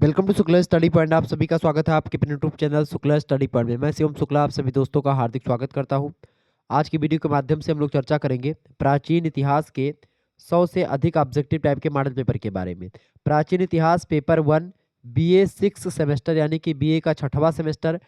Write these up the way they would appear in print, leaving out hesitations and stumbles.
Welcome to Shukla study point. आप सभी का स्वागत है आपके अपने YouTube channel Shukla study point में। मैं शिवम शुक्ला आप सभी दोस्तों का हार्दिक स्वागत करता हूं। आज की वीडियो के माध्यम से हम लोग चर्चा करेंगे प्राचीन इतिहास के 100 से अधिक ऑब्जेक्टिव टाइप के मॉडल पेपर के बारे में। प्राचीन इतिहास पेपर 1 BA 6 सेमेस्टर यानी कि BA का 6वां सेमेस्टर,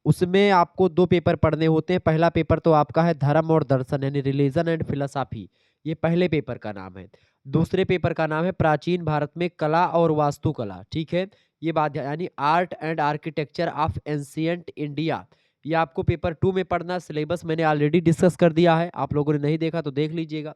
उसमें आपको 2 पेपर पढ़ने होते हैं। पहला पेपर तो आपका है धर्म और दर्शन यानी रिलीजन एंड फिलोसॉफी, ये पहले पेपर का नाम है। दूसरे पेपर का नाम है प्राचीन भारत में कला और वास्तुकला, ठीक है। ये बात यानी art and architecture of ancient India, ये आपको पेपर 2 में पढ़ना। सिलेबस मैंने ऑलरेडी डिस्कस कर दिया है, आप लोगों ने नहीं देखा तो देख लीजिएगा।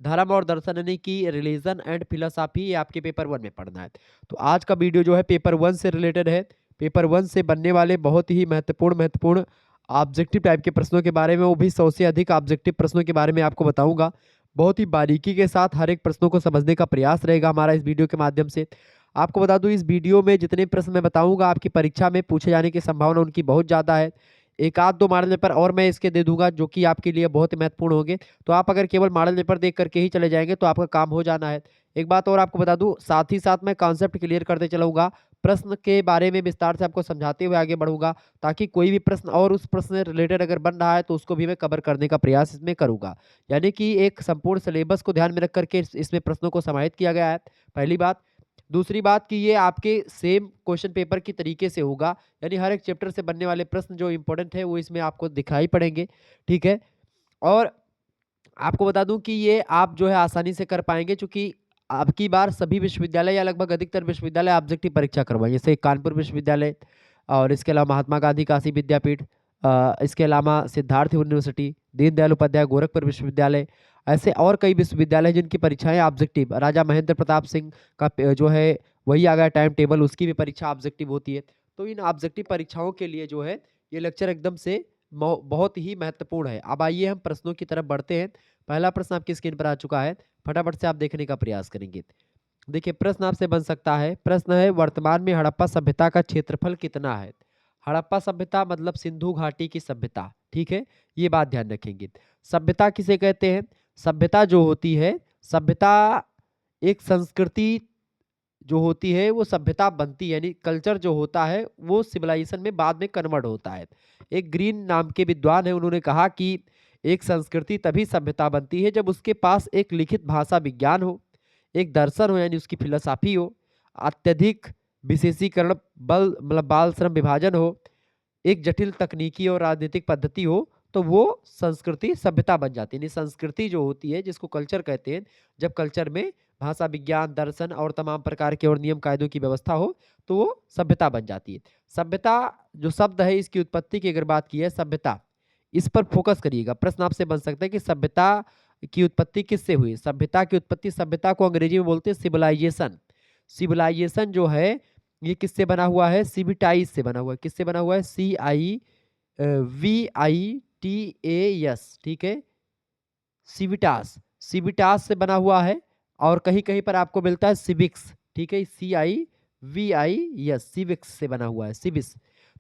धर्म और दर्शन यानी कि रिलीजन एंड फिलोसॉफी, ये आपके पेपर 1 में पढ़ना है। तो आज का वीडियो जो है पेपर 1 से रिलेटेड है। पेपर 1 से बनने वाले बहुत ही महत्वपूर्ण ऑब्जेक्टिव टाइप के प्रश्नों के बारे में, वो भी 100 से अधिक ऑब्जेक्टिव प्रश्नों के बारे में आपको बताऊंगा। बहुत ही बारीकी के साथ हर एक प्रश्नों को समझने का प्रयास रहेगा हमारा इस वीडियो के माध्यम से। आपको बता दूं, इस वीडियो में जितने प्रश्न मैं बताऊंगा आपकी परीक्षा में पूछे जाने की संभावना उनकी बहुत ज़्यादा है। एक आध दो मॉडल पेपर और मैं इसके दे दूंगा जो कि आपके लिए बहुत ही महत्वपूर्ण होंगे। तो आप अगर केवल मॉडल पेपर देख करके ही चले जाएंगे तो आपका काम हो जाना है। एक बात और आपको बता दूं, साथ ही साथ मैं कॉन्सेप्ट क्लियर करते चलूंगा, प्रश्न के बारे में विस्तार से आपको समझाते हुए आगे बढ़ूंगा, ताकि कोई भी प्रश्न और उस प्रश्न से रिलेटेड अगर बन रहा है तो उसको भी मैं कवर करने का प्रयास इसमें करूंगा। यानी कि एक संपूर्ण सिलेबस को ध्यान में रख करके इसमें प्रश्नों को समाहित किया गया है, पहली बात। दूसरी बात कि ये आपके सेम क्वेश्चन पेपर की तरीके से होगा, यानी हर एक चैप्टर से बनने वाले प्रश्न जो इंपॉर्टेंट है वो इसमें आपको दिखाई पड़ेंगे, ठीक है। और आपको बता दूं कि ये आप जो है आसानी से कर पाएंगे, क्योंकि अब की बार सभी विश्वविद्यालय या लगभग अधिकतर विश्वविद्यालय ऑब्जेक्टिव परीक्षा करवाएंगे, जैसे कानपुर विश्वविद्यालय और इसके अलावा महात्मा गांधी काशी विद्यापीठ, इसके अलावा सिद्धार्थ यूनिवर्सिटी, दीनदयाल उपाध्याय गोरखपुर विश्वविद्यालय, ऐसे और कई विश्वविद्यालय जिनकी परीक्षाएं ऑब्जेक्टिव, राजा महेंद्र प्रताप सिंह का जो है वही आ गया टाइम टेबल, उसकी भी परीक्षा ऑब्जेक्टिव होती है। तो इन ऑब्जेक्टिव परीक्षाओं के लिए जो है ये लेक्चर एकदम से बहुत ही महत्वपूर्ण है। अब आइए हम प्रश्नों की तरफ बढ़ते हैं। पहला प्रश्न आपकी स्क्रीन पर आ चुका है, फटाफट से आप देखने का प्रयास करेंगे। देखिए प्रश्न आपसे बन सकता है, प्रश्न है वर्तमान में हड़प्पा सभ्यता का क्षेत्रफल कितना है। हड़प्पा सभ्यता मतलब सिंधु घाटी की सभ्यता, ठीक है, ये बात ध्यान रखेंगे। सभ्यता किसे कहते हैं? सभ्यता जो होती है, सभ्यता एक संस्कृति जो होती है वो सभ्यता बनती है, यानी कल्चर जो होता है वो सिविलाइजेशन में बाद में कन्वर्ट होता है। एक ग्रीन नाम के विद्वान है, उन्होंने कहा कि एक संस्कृति तभी सभ्यता बनती है जब उसके पास एक लिखित भाषा विज्ञान हो, एक दर्शन हो यानी उसकी फिलोसॉफी हो, अत्यधिक विशेषीकरण बल मतलब बाल श्रम विभाजन हो, एक जटिल तकनीकी और राजनीतिक पद्धति हो, तो वो संस्कृति सभ्यता बन जाती है। यानी संस्कृति जो होती है जिसको कल्चर कहते हैं, जब कल्चर में भाषा विज्ञान दर्शन और तमाम प्रकार के और नियम कायदों की व्यवस्था हो तो वो सभ्यता बन जाती है। सभ्यता जो शब्द है इसकी उत्पत्ति की अगर बात की है, सभ्यता, इस पर फोकस करिएगा। प्रश्न आपसे बन सकता है कि सभ्यता की उत्पत्ति किससे हुई। सभ्यता की उत्पत्ति, सभ्यता को अंग्रेजी में बोलते हैं सिविलाइजेशन। सिविलाइजेशन जो है ये किससे बना हुआ है? सिविटाइज से बना हुआ है। किससे बना हुआ है? CIVITAS, ठीक है, सिविटास, सिविटास से बना हुआ है। और कहीं कहीं पर आपको मिलता है सिविक्स, ठीक है, CIVIS, सिविक्स से बना हुआ है, सिविस।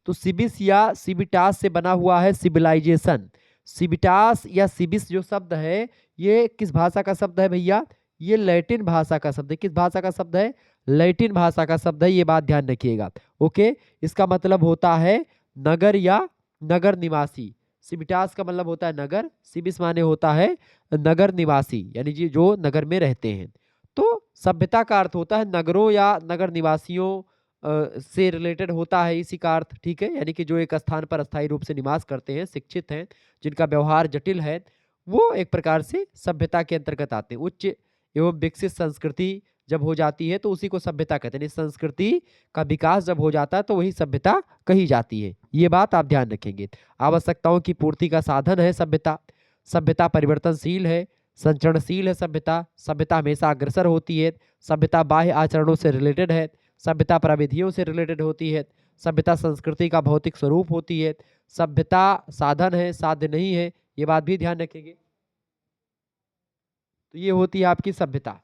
तो सिविस या सिविटास से बना हुआ है सिविलाइजेशन। सिविटास या सिविस जो शब्द है ये किस भाषा का शब्द है भैया? ये लैटिन भाषा का शब्द है। किस भाषा का शब्द है? लैटिन भाषा का शब्द है, ये बात ध्यान रखिएगा। ओके, इसका मतलब होता है नगर या नगर निवासी। सिविटास का मतलब होता है नगर, सिविस माने होता है नगर निवासी, यानी जी जो नगर में रहते हैं। तो सभ्यता का अर्थ होता है नगरों या नगर निवासियों से रिलेटेड होता है इसी का अर्थ, ठीक है। यानी कि जो एक स्थान पर अस्थायी रूप से निवास करते हैं, शिक्षित हैं, जिनका व्यवहार जटिल है, वो एक प्रकार से सभ्यता के अंतर्गत आते हैं। उच्च एवं विकसित संस्कृति जब हो जाती है तो उसी को सभ्यता कहते हैं। संस्कृति का विकास जब हो जाता है तो वही सभ्यता कही जाती है, ये बात आप ध्यान रखेंगे। आवश्यकताओं की पूर्ति का साधन है सभ्यता। सभ्यता परिवर्तनशील है, संचरणशील है सभ्यता। सभ्यता हमेशा अग्रसर होती है। सभ्यता बाह्य आचरणों से रिलेटेड है। सभ्यता प्रविधियों से रिलेटेड होती है। सभ्यता संस्कृति का भौतिक स्वरूप होती है। सभ्यता साधन है, साध्य नहीं है, ये बात भी ध्यान रखेंगे। तो ये होती है आपकी सभ्यता।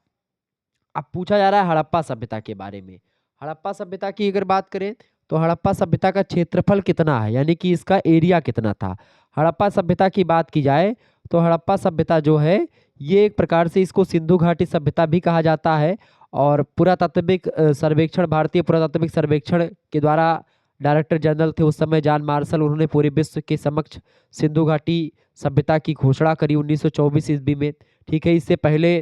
अब पूछा जा रहा है हड़प्पा सभ्यता के बारे में। हड़प्पा सभ्यता की अगर बात करें तो हड़प्पा सभ्यता का क्षेत्रफल कितना है, यानी कि इसका एरिया कितना था। हड़प्पा सभ्यता की बात की जाए तो हड़प्पा सभ्यता जो है ये एक प्रकार से इसको सिंधु घाटी सभ्यता भी कहा जाता है और पुरातात्विक सर्वेक्षण, भारतीय पुरातात्विक सर्वेक्षण के द्वारा डायरेक्टर जनरल थे उस समय जॉन मार्शल। उन्होंने पूरे विश्व के समक्ष सिंधु घाटी सभ्यता की घोषणा करी 1924 ईस्वी में। ठीक है, इससे पहले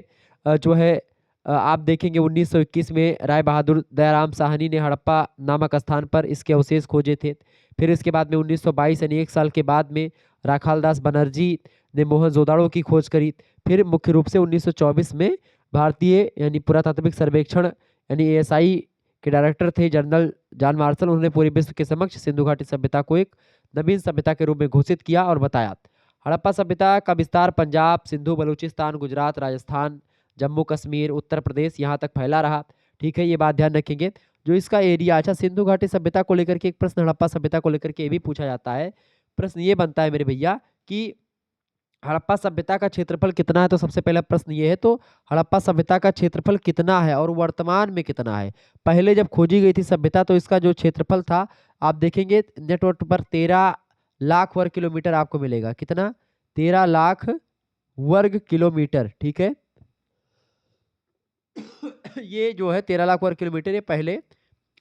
जो है आप देखेंगे 1921 में राय बहादुर दयाराम साहनी ने हड़प्पा नामक स्थान पर इसके अवशेष खोजे थे। फिर इसके बाद में 1922 यानी 1 साल के बाद में राखालदास बनर्जी ने मोहनजोदाड़ो की खोज करी। फिर मुख्य रूप से 1924 में भारतीय यानी पुरातात्विक सर्वेक्षण यानी ASI के डायरेक्टर थे जनरल जॉन मार्शल। उन्होंने पूरे विश्व के समक्ष सिंधु घाटी सभ्यता को एक नवीन सभ्यता के रूप में घोषित किया और बताया। हड़प्पा सभ्यता का विस्तार पंजाब, सिंधु, बलूचिस्तान, गुजरात, राजस्थान, जम्मू कश्मीर, उत्तर प्रदेश यहाँ तक फैला रहा। ठीक है, ये बात ध्यान रखेंगे जो इसका एरिया। अच्छा, सिंधु घाटी सभ्यता को लेकर के एक प्रश्न हड़प्पा सभ्यता को लेकर के भी पूछा जाता है। प्रश्न ये बनता है मेरे भैया कि हड़प्पा सभ्यता का क्षेत्रफल कितना है। तो सबसे पहला प्रश्न ये है, तो हड़प्पा सभ्यता का क्षेत्रफल कितना है और वर्तमान में कितना है। पहले जब खोजी गई थी सभ्यता तो इसका जो क्षेत्रफल था आप देखेंगे नेटवर्क पर 13 लाख वर्ग किलोमीटर आपको मिलेगा। कितना? 13 लाख वर्ग किलोमीटर। ठीक है, ये जो है 13 लाख वर्ग किलोमीटर ये पहले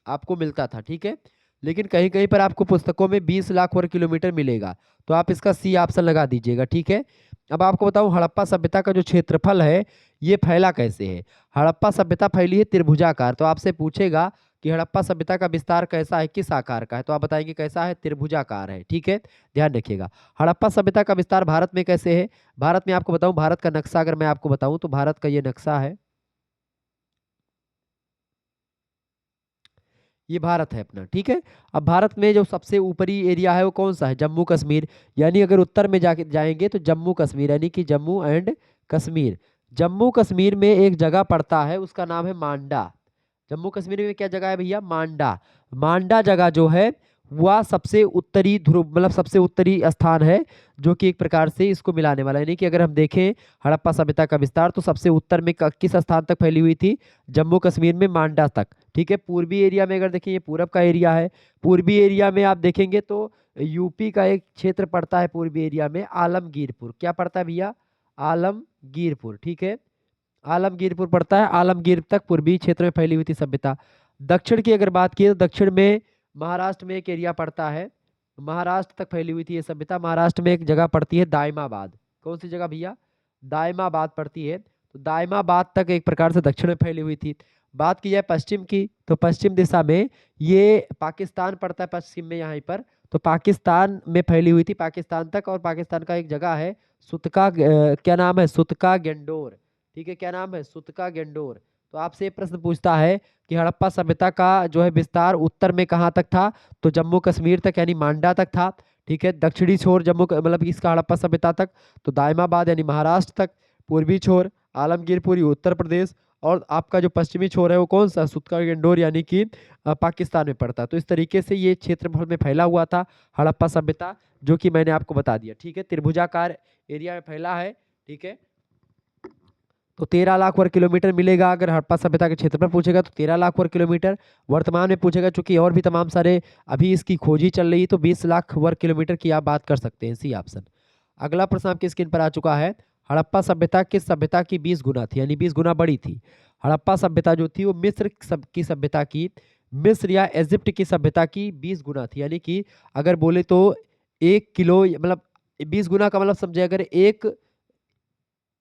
आपको मिलता था। ठीक है, लेकिन कहीं कहीं पर आपको पुस्तकों में 20 लाख वर्ग किलोमीटर मिलेगा, तो आप इसका सी ऑप्शन लगा दीजिएगा। ठीक है, अब आपको बताऊं हड़प्पा सभ्यता का जो क्षेत्रफल है ये फैला कैसे है। हड़प्पा सभ्यता फैली है त्रिभुजाकार। तो आपसे पूछेगा कि हड़प्पा सभ्यता का विस्तार कैसा है, किस आकार का है, तो आप बताएंगे कैसा है, त्रिभुजाकार है। ठीक है, ध्यान रखिएगा। हड़प्पा सभ्यता का विस्तार भारत में कैसे है। भारत में आपको बताऊं, भारत का नक्शा अगर मैं आपको बताऊं तो भारत का ये नक्शा है, ये भारत है अपना। ठीक है, अब भारत में जो सबसे ऊपरी एरिया है वो कौन सा है, जम्मू कश्मीर। यानी अगर उत्तर में जाके जाएंगे तो जम्मू कश्मीर यानी कि जम्मू एंड कश्मीर। जम्मू कश्मीर में एक जगह पड़ता है उसका नाम है मांडा। जम्मू कश्मीर में क्या जगह है भैया, मांडा। मांडा जगह जो है वह सबसे उत्तरी ध्रुव मतलब सबसे उत्तरी स्थान है जो कि एक प्रकार से इसको मिलाने वाला है। यानी कि अगर हम देखें हड़प्पा सभ्यता का विस्तार तो सबसे उत्तर में किस स्थान तक फैली हुई थी, जम्मू कश्मीर में मांडा तक। ठीक है, पूर्वी एरिया में अगर देखें ये पूरब का एरिया है। पूर्वी एरिया में आप देखेंगे तो यूपी का एक क्षेत्र पड़ता है पूर्वी एरिया में, आलमगीरपुर। क्या पड़ता है भैया, आलमगीरपुर। ठीक है, आलमगीरपुर पड़ता है, आलमगीर तक पूर्वी क्षेत्र में फैली हुई थी सभ्यता। दक्षिण की अगर बात की तो दक्षिण में महाराष्ट्र में एक एरिया पड़ता है, महाराष्ट्र तक फैली हुई थी ये सभ्यता। महाराष्ट्र में एक जगह पड़ती है दायमाबाद। कौन सी जगह भैया, दायमाबाद पड़ती है। तो दायमाबाद तक एक प्रकार से दक्षिण में फैली हुई थी। बात की जाए पश्चिम की तो पश्चिम दिशा में ये पाकिस्तान पड़ता है, पश्चिम में यहाँ पर। तो पाकिस्तान में फैली हुई थी पाकिस्तान तक। और पाकिस्तान का एक जगह है सुतका, क्या नाम है, सुतका गेंडोर। ठीक है, क्या नाम है, सुतका गेंडोर। तो आपसे ये प्रश्न पूछता है कि हड़प्पा सभ्यता का जो है विस्तार उत्तर में कहाँ तक था, तो जम्मू कश्मीर तक यानी मांडा तक था। ठीक है, दक्षिणी छोर मतलब इसका हड़प्पा सभ्यता तक तो दायमाबाद यानी महाराष्ट्र तक, पूर्वी छोर आलमगीरपुर उत्तर प्रदेश, और आपका जो पश्चिमी छोर है वो कौन सा, सुतका गेंडोर यानी कि पाकिस्तान में पड़ता। तो इस तरीके से ये क्षेत्रफल में फैला हुआ था हड़प्पा सभ्यता, जो कि मैंने आपको बता दिया। ठीक है, त्रिभुजाकार एरिया में फैला है। ठीक है, तो 13 लाख वर्ग किलोमीटर मिलेगा। अगर हड़प्पा सभ्यता के क्षेत्र पर पूछेगा तो 13 लाख वर्ग किलोमीटर। वर्तमान में पूछेगा चूंकि और भी तमाम सारे अभी इसकी खोजी चल रही तो 20 लाख वर्ग किलोमीटर की आप बात कर सकते हैं, सी ऑप्शन। अगला प्रश्न आपकी स्क्रीन पर आ चुका है, हड़प्पा सभ्यता किस सभ्यता की 20 गुना थी, यानी 20 गुना बड़ी थी। हड़प्पा सभ्यता जो थी वो मिस्र की सभ्यता की, मिस्र या इजिप्ट की सभ्यता की 20 गुना थी। यानी कि अगर बोले तो 1 किलो मतलब 20 गुना का मतलब समझे, अगर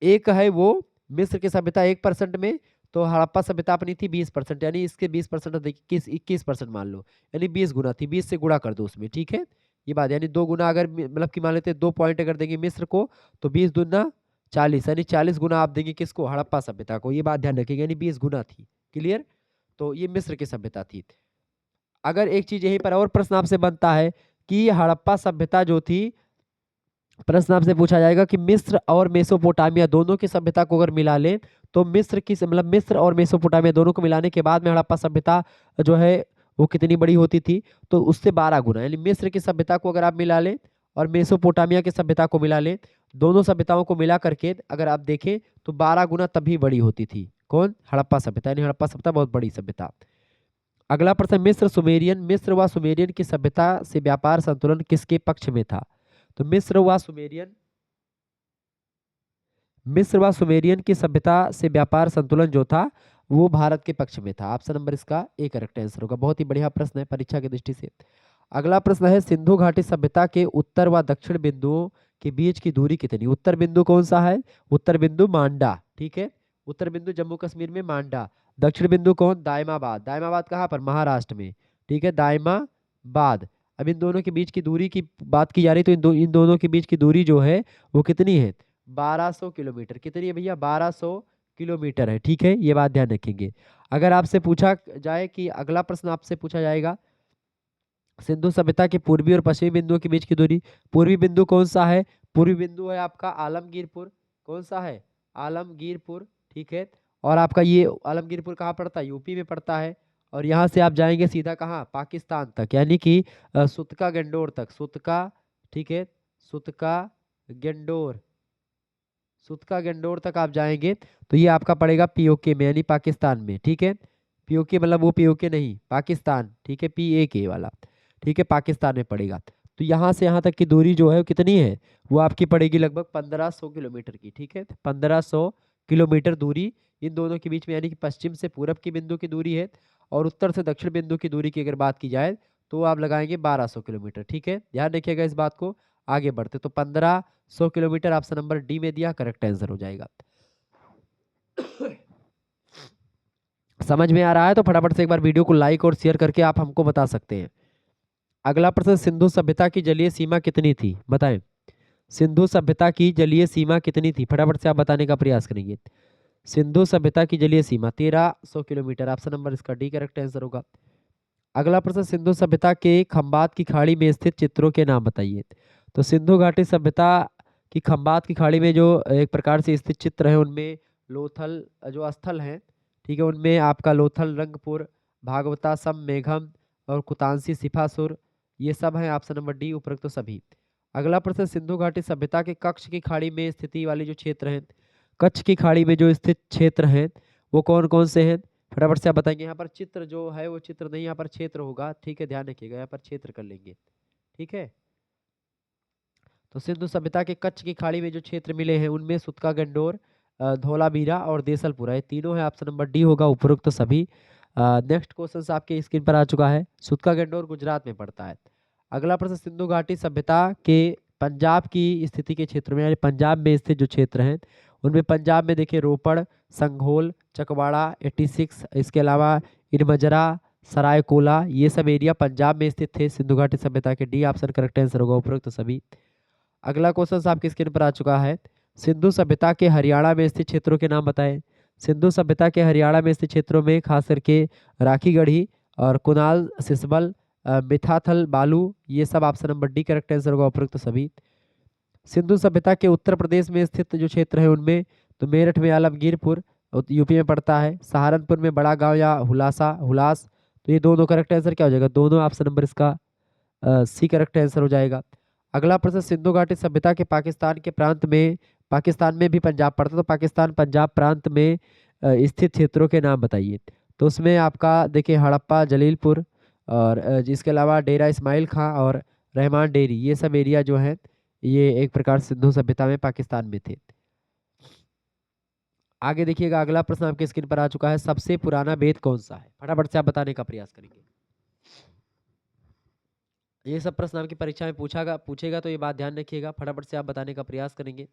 एक है वो मिस्र की सभ्यता 1% में, तो हड़प्पा सभ्यता अपनी थी 20%, यानी इसके 20% देखिए 21% मान लो, यानी 20 गुना थी। 20 से गुणा कर दो उसमें। ठीक है, ये बात, यानी 2 गुना अगर मतलब कि मान लेते हैं 2 पॉइंट अगर देंगे मिस्र को तो 20 दूना 40, यानी 40 गुना आप देंगे किसको, हड़प्पा सभ्यता को। ये बात ध्यान रखिएगा, यानी 20 गुना थी। क्लियर, तो ये मिस्र की सभ्यता थी। अगर एक चीज यहीं पर और प्रश्न आपसे बनता है कि हड़प्पा सभ्यता जो थी, प्रश्न आपसे पूछा जाएगा कि मिस्र और मेसोपोटामिया दोनों की सभ्यता को अगर मिला लें तो मिस्र की मतलब मिस्र और मेसोपोटामिया दोनों को मिलाने के बाद में हड़प्पा सभ्यता जो है वो कितनी बड़ी होती थी, तो उससे 12 गुना। यानी मिस्र की सभ्यता को अगर आप मिला लें और मेसोपोटामिया की सभ्यता को मिला लें, दोनों सभ्यताओं को मिला करके अगर आप देखें तो 12 गुना तभी बड़ी होती थी। कौन, हड़प्पा सभ्यता। यानी हड़प्पा सभ्यता बहुत बड़ी सभ्यता। अगला प्रश्न, मिस्र व सुमेरियन की सभ्यता से व्यापार संतुलन किसके पक्ष में था। तो मिस्र व सुमेरियन की सभ्यता से व्यापार संतुलन जो था वो भारत के पक्ष में था। ऑप्शन नंबर इसका ए करेक्ट आंसर होगा। बहुत ही बढ़िया प्रश्न है परीक्षा की दृष्टि से। अगला प्रश्न है, सिंधु घाटी सभ्यता के उत्तर व दक्षिण बिंदुओं के बीच की दूरी कितनी। उत्तर बिंदु कौन सा है? उत्तर बिंदु मांडा, ठीक है, उत्तर बिंदु जम्मू कश्मीर में मांडा। दक्षिण बिंदु कौन? दायमाबाद। दायमाबाद कहाँ पर? महाराष्ट्र में, ठीक है, दायमाबाद। अब इन दोनों के बीच की दूरी की बात की जा रही, तो इन दोनों के बीच की दूरी जो है वो कितनी है? 1200 किलोमीटर। कितनी है भैया? 1200 किलोमीटर है, ठीक है, ये बात ध्यान रखेंगे। अगर आपसे पूछा जाए कि अगला प्रश्न आपसे पूछा जाएगा, सिंधु सभ्यता के पूर्वी और पश्चिमी बिंदुओं के बीच की दूरी। पूर्वी बिंदु कौन सा है? पूर्वी बिंदु है आपका आलमगीरपुर। कौन सा है? आलमगीरपुर, ठीक है। और आपका ये आलमगीरपुर कहाँ पड़ता है? यूपी में पड़ता है। और यहाँ से आप जाएंगे सीधा कहाँ? पाकिस्तान तक, यानी कि सुतका गंडोर तक। सुतका, ठीक है, सुतका गंडोर, सुतका गंडोर तक आप जाएंगे तो ये आपका पड़ेगा पीओके में, यानी पाकिस्तान में, ठीक है। पीओके मतलब वो पीओके नहीं, पाकिस्तान, ठीक है, पीएके वाला, ठीक है, पाकिस्तान में पड़ेगा। तो यहाँ से यहाँ तक की दूरी जो है वो कितनी है? वो आपकी पड़ेगी लगभग 1500 किलोमीटर की, ठीक है, 1500 किलोमीटर दूरी इन दोनों के बीच में, यानी कि पश्चिम से पूरब की बिंदु की दूरी है। और उत्तर से दक्षिण बिंदु की दूरी की अगर बात की जाए तो आप लगाएंगे 1200 किलोमीटर, ठीक है, ध्यान रखिएगा इस बात को। आगे बढ़ते तो 1500 किलोमीटर ऑप्शन नंबर डी में दिया, करेक्ट आंसर हो जाएगा। समझ में आ रहा है तो फटाफट से एक बार वीडियो को लाइक और शेयर करके आप हमको बता सकते हैं। अगला प्रश्न, सिंधु सभ्यता की जलीय सीमा कितनी थी? बताएं, सिंधु सभ्यता की जलीय सीमा कितनी थी? फटाफट से आप बताने का प्रयास करेंगे। सिंधु सभ्यता की जलीय सीमा 1300 किलोमीटर, ऑप्शन नंबर इसका डी करेक्ट आंसर होगा। अगला प्रश्न, सिंधु सभ्यता के खंबात की खाड़ी में स्थित चित्रों के नाम बताइए। तो सिंधु घाटी सभ्यता की खंबात की खाड़ी में जो एक प्रकार से स्थित चित्र है उनमें लोथल जो स्थल हैं, ठीक है, उनमें आपका लोथल, रंगपुर, भागवतासम, मेघम और कुतांसी, सिफासुर, ये सब हैं ऑप्शन नंबर डी, उपरोक्त तो सभी। अगला प्रश्न, सिंधु घाटी सभ्यता के कच्छ की खाड़ी में स्थिति वाली जो क्षेत्र हैं, कच्छ की खाड़ी में जो स्थित क्षेत्र हैं वो कौन कौन से हैं? फटाफट से आप बताएंगे। यहाँ पर चित्र जो है वो चित्र नहीं, यहाँ पर क्षेत्र होगा, ठीक है, ध्यान रखिएगा, यहाँ पर क्षेत्र कर लेंगे, ठीक है। तो सिंधु सभ्यता के कच्छ की खाड़ी में जो क्षेत्र मिले हैं उनमें सुतका गंडोर, धौलावीरा और देसलपुरा, ये तीनों है, ऑप्शन नंबर डी होगा, उपरोक्त तो सभी। नेक्स्ट क्वेश्चन आपके स्क्रीन पर आ चुका है। सुतका गंडोर गुजरात में पड़ता है। अगला प्रश्न, सिंधु घाटी सभ्यता के पंजाब की स्थिति के क्षेत्र में, यानी पंजाब में स्थित जो क्षेत्र हैं उनमें, पंजाब में देखिए रोपड़, संघोल, चकवाड़ा, 86, इसके अलावा इनमजरा, सरायकोला, ये सब एरिया पंजाब में स्थित थे सिंधु घाटी सभ्यता के। डी ऑप्शन करेक्ट आंसर होगा, उपरोक्त तो सभी। अगला क्वेश्चन आपकी स्क्रीन पर आ चुका है। सिंधु सभ्यता के हरियाणा में स्थित क्षेत्रों के नाम बताएं। सिंधु सभ्यता के हरियाणा में स्थित क्षेत्रों में खास करके राखीगढ़ी और कुनाल, सिसबल, मिथाथल, बालू, ये सब option number D correct answer होगा, उपरोक्त सभी। सिंधु सभ्यता के उत्तर प्रदेश में स्थित जो क्षेत्र है उनमें, तो मेरठ में आलमगीरपुर, यूपी में पड़ता है, सहारनपुर में बड़ा गांव या हुलासा, हुलास, तो ये दोनों करेक्ट आंसर क्या हो जाएगा? दोनों, ऑप्शन नंबर इसका सी करेक्ट आंसर हो जाएगा। अगला प्रश्न, सिंधु घाटी सभ्यता के पाकिस्तान के प्रांत में, पाकिस्तान में भी पंजाब पड़ता है, तो पाकिस्तान पंजाब प्रांत में स्थित क्षेत्रों के नाम बताइए। तो उसमें आपका देखिए हड़प्पा, जलीलपुर और जिसके अलावा डेरा इस्माइल खां और रहमान डेरी, ये सब एरिया जो है ये एक प्रकार से सिंधु सभ्यता में पाकिस्तान में थे। आगे देखिएगा, अगला प्रश्न आपके स्क्रीन पर आ चुका है। सबसे पुराना वेद कौन सा है? फटाफट से आप बताने का प्रयास करेंगे। ये सब प्रश्न आपकी परीक्षा में पूछेगा तो ये बात ध्यान रखिएगा, फटाफट से आप बताने का प्रयास करेंगे।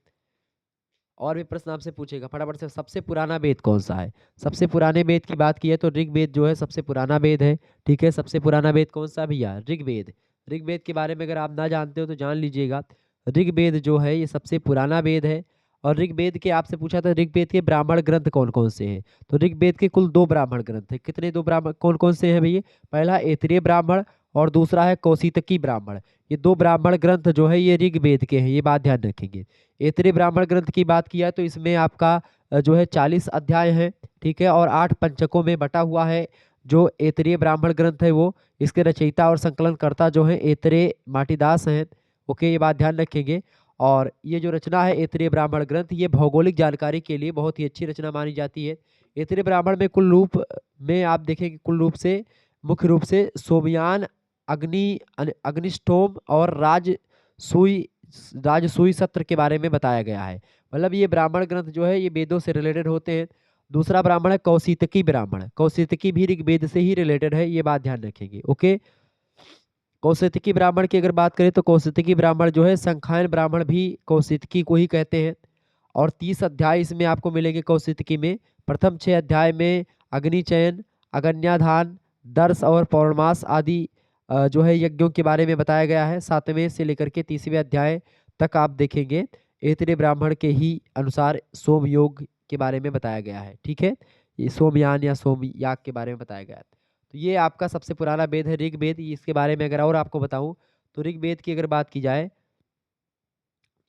और भी प्रश्न आपसे पूछेगा, फटाफट से, सबसे पुराना वेद कौन सा है? सबसे पुराने वेद की बात की है तो ऋग्वेद जो है सबसे पुराना वेद है, ठीक है। सबसे पुराना वेद कौन सा भैया? ऋग्वेद। ऋग्वेद के बारे में अगर आप ना जानते हो तो जान लीजिएगा, ऋग्वेद जो है ये सबसे पुराना वेद है। और ऋग्वेद के आपसे पूछा था ऋग्वेद के ब्राह्मण ग्रंथ कौन कौन से हैं, तो ऋग्वेद के कुल 2 ब्राह्मण ग्रंथ है। कितने 2 ब्राह्मण कौन कौन से हैं भैया? पहला ऐतरेय ब्राह्मण और दूसरा है कौशितकी ब्राह्मण। ये 2 ब्राह्मण ग्रंथ जो है ये ऋग्वेद के हैं, ये बात ध्यान रखेंगे। ऐतरेय ब्राह्मण ग्रंथ की बात किया तो इसमें आपका जो है 40 अध्याय है, ठीक है, और 8 पंचकों में बटा हुआ है। जो ऐतरेय ब्राह्मण ग्रंथ है वो, इसके रचयिता और संकलनकर्ता जो है ऐतरेय माटीदास हैं, ओके, ये बात ध्यान रखेंगे। और ये जो रचना है ऐतरेय ब्राह्मण ग्रंथ, ये भौगोलिक जानकारी के लिए बहुत ही अच्छी रचना मानी जाती है। ऐतरेय ब्राह्मण में कुल रूप में आप देखेंगे, कुल रूप से मुख्य रूप से सोमयान, अग्निष्टोम और राजसूय सत्र के बारे में बताया गया है। मतलब ये ब्राह्मण ग्रंथ जो है ये वेदों से रिलेटेड होते हैं। दूसरा ब्राह्मण है कौशितकी ब्राह्मण। कौशितकी भी ऋग्वेद से ही रिलेटेड है, ये बात ध्यान रखेंगे। ओके, कौशितकी ब्राह्मण की अगर बात करें तो कौशितकी ब्राह्मण जो है संखायन ब्राह्मण भी कौशितकी को ही कहते हैं। और 30 अध्याय इसमें आपको मिलेंगे कौशितकी में। प्रथम 6 अध्याय में अग्निचयन, अगन्याधान, दर्श और पौर्णमास आदि जो है यज्ञों के बारे में बताया गया है। 7वें से लेकर के 30वें अध्याय तक आप देखेंगे ऐतरेय ब्राह्मण के ही अनुसार सोमयोग के बारे में बताया गया है। ठीक है, ये सोमयान या सोमयाग के बारे में बताया गया है। तो ये आपका सबसे पुराना वेद है ऋग्वेद। इसके बारे में अगर और आपको बताऊं तो ऋग्वेद की अगर बात की जाए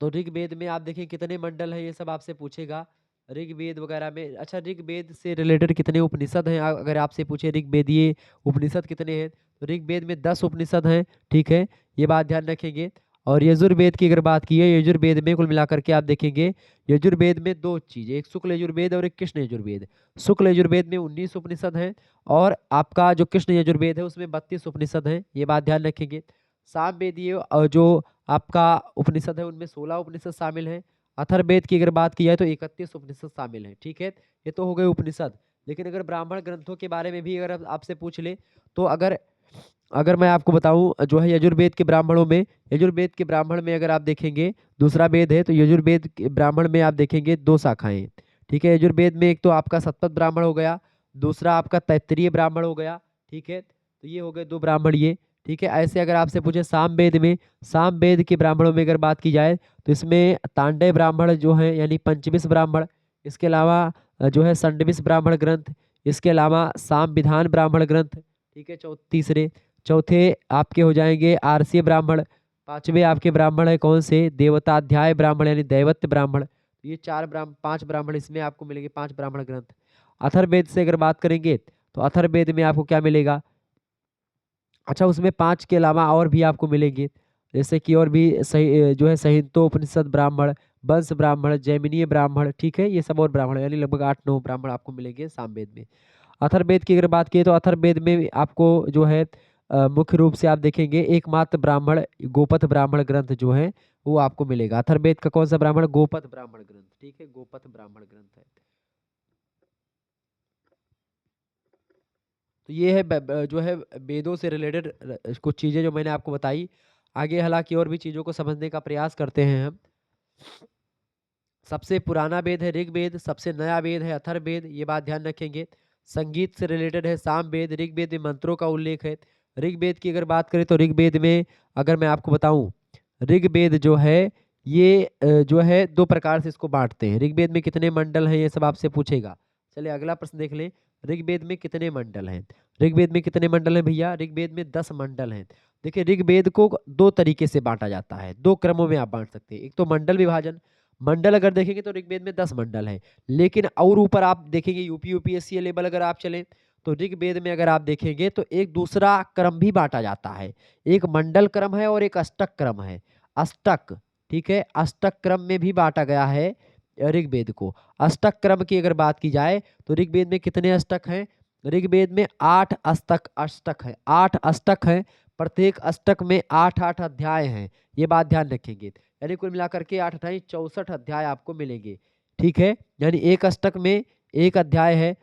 तो ऋग्वेद में आप देखिए कितने मंडल है, ये सब आपसे पूछेगा ऋग्वेद वगैरह में। अच्छा, ऋग्वेद से रिलेटेड कितने उपनिषद हैं अगर आपसे पूछे ऋग्वेदीय उपनिषद कितने हैं, तो ऋग्वेद में 10 उपनिषद हैं। ठीक है, ये बात ध्यान रखेंगे। और यजुर्वेद की अगर बात की है, यजुर्वेद में कुल मिलाकर के आप देखेंगे यजुर्वेद में दो चीजें, एक शुक्ल यजुर्वेद और एक कृष्ण यजुर्वेद। शुक्ल यजुर्वेद में 19 उपनिषद हैं और आपका जो कृष्ण यजुर्वेद है उसमें 32 उपनिषद हैं, ये बात ध्यान रखेंगे। सामवेदीय जो आपका उपनिषद है उनमें 16 उपनिषद शामिल हैं। अथर्ववेद की अगर बात की जाए तो 31 उपनिषद शामिल हैं। ठीक है, ये तो हो गए उपनिषद। लेकिन अगर ब्राह्मण ग्रंथों के बारे में भी अगर आपसे पूछ ले तो अगर अगर मैं आपको बताऊं जो है यजुर्वेद के ब्राह्मणों में, यजुर्वेद के ब्राह्मण में अगर आप देखेंगे दूसरा वेद है तो यजुर्वेद के ब्राह्मण में आप देखेंगे 2 शाखाएं। ठीक है, यजुर्वेद में एक तो आपका सतपथ ब्राह्मण हो गया, दूसरा आपका तैत्तिरीय ब्राह्मण हो गया। ठीक है, तो ये हो गए 2 ब्राह्मण ये। ठीक है, ऐसे अगर आपसे पूछे सामवेद में, सामवेद के ब्राह्मणों में अगर बात की जाए तो इसमें तांडव ब्राह्मण जो है यानी पंचविश ब्राह्मण, इसके अलावा जो है संडविश ब्राह्मण ग्रंथ, इसके अलावा साम विधान ब्राह्मण ग्रंथ। ठीक है, तीसरे चौथे आपके हो जाएंगे आरसीय ब्राह्मण। पांचवे आपके ब्राह्मण है कौन से, देवताध्याय ब्राह्मण यानी दैवत्य ब्राह्मण। तो ये 5 ब्राह्मण इसमें आपको मिलेंगे, 5 ब्राह्मण ग्रंथ। अथर्ववेद से अगर बात करेंगे तो अथर्ववेद में आपको क्या मिलेगा, अच्छा उसमें 5 के अलावा और भी आपको मिलेंगे, जैसे कि और भी सही जो है संहितोपनिषद ब्राह्मण, वंश ब्राह्मण, जैमिनीय ब्राह्मण। ठीक है, ये सब और ब्राह्मण यानी लगभग 8-9 ब्राह्मण आपको मिलेंगे सामवेद में। अथर्ववेद की अगर बात की तो अथर्ववेद में आपको जो है मुख्य रूप से आप देखेंगे एकमात्र ब्राह्मण गोपथ ब्राह्मण ग्रंथ जो है वो आपको मिलेगा। अथर्ववेद का कौन सा ब्राह्मण, गोपथ ब्राह्मण ग्रंथ। ठीक है, गोपथ ब्राह्मण ग्रंथ है। तो ये है जो है वेदों से रिलेटेड कुछ चीजें जो मैंने आपको बताई। आगे हालांकि और भी चीजों को समझने का प्रयास करते हैं हम। सबसे पुराना वेद है ऋग्वेद, सबसे नया वेद है अथर्ववेद, ये बात ध्यान रखेंगे। संगीत से रिलेटेड है सामवेद, ऋग्वेद में मंत्रों का उल्लेख है। ऋग्वेद की अगर बात करें तो ऋग्वेद में अगर मैं आपको बताऊं, ऋग्वेद जो है ये जो है 2 प्रकार से इसको बांटते हैं। ऋग्वेद में कितने मंडल हैं ये सब आपसे पूछेगा। चलिए अगला प्रश्न देख लें, ऋग्वेद में कितने मंडल हैं। ऋग्वेद में कितने मंडल हैं भैया, ऋग्वेद में 10 मंडल हैं। देखिए ऋग्वेद को 2 तरीके से बांटा जाता है, 2 क्रमों में आप बांट सकते हैं। एक तो मंडल विभाजन, मंडल अगर देखेंगे तो ऋग्वेद में 10 मंडल है। लेकिन और ऊपर आप देखेंगे यूपी यूपीएससी लेवल अगर आप चले तो ऋग्वेद में अगर आप देखेंगे तो एक दूसरा क्रम भी बांटा जाता है। एक मंडल क्रम है और एक अष्टक क्रम है, अष्टक। ठीक है, अष्टक क्रम में भी बांटा गया है ऋग्वेद को। अष्टक क्रम की अगर बात की जाए तो ऋग्वेद में कितने अष्टक हैं, ऋग्वेद में 8 अष्टक अष्टक है, 8 अष्टक हैं। प्रत्येक अष्टक में 8-8 अध्याय हैं, ये बात ध्यान रखेंगे। यानी कुल मिलाकर के 8 अठाई 64 अध्याय आपको मिलेंगे। ठीक है, यानी एक अष्टक में एक अध्याय है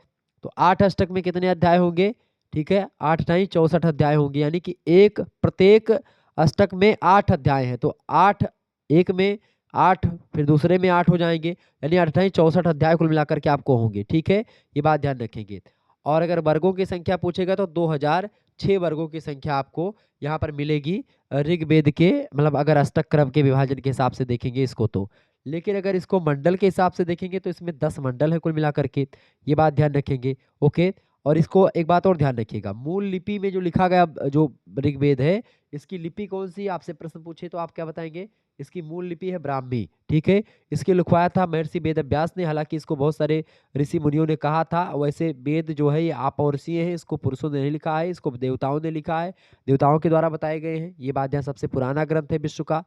तो 8 अष्टक में कितने अध्याय होंगे, ठीक है 8 अठाई 64 अध्याय होंगे। यानी कि एक प्रत्येक अष्टक में 8 अध्याय हैं तो 8 एक में 8 फिर दूसरे में 8 हो जाएंगे, यानी 8 अठाई 64 अध्याय कुल मिलाकर के आपको होंगे। ठीक है, ये बात ध्यान रखेंगे। और अगर वर्गों की संख्या पूछेगा तो 2006 वर्गों की संख्या आपको यहाँ पर मिलेगी ऋग्वेद के, मतलब अगर अष्टक क्रम के विभाजन के हिसाब से देखेंगे इसको तो। लेकिन अगर इसको मंडल के हिसाब से देखेंगे तो इसमें 10 मंडल है कुल मिलाकर के, ये बात ध्यान रखेंगे। ओके, और इसको एक बात और ध्यान रखिएगा, मूल लिपि में जो लिखा गया जो ऋग्वेद है इसकी लिपि कौन सी, आपसे प्रश्न पूछे तो आप क्या बताएंगे, इसकी मूल लिपि है ब्राह्मी। ठीक है, इसके लिखवाया था महर्षि वेद व्यास ने। हालांकि इसको बहुत सारे ऋषि मुनियों ने कहा था, वैसे वेद जो है ये आपौरुषीय है, इसको पुरुषों ने नहीं लिखा है, इसको देवताओं ने लिखा है, देवताओं के द्वारा बताए गए हैं। ये बात यहाँ सबसे पुराना ग्रंथ है विश्व का।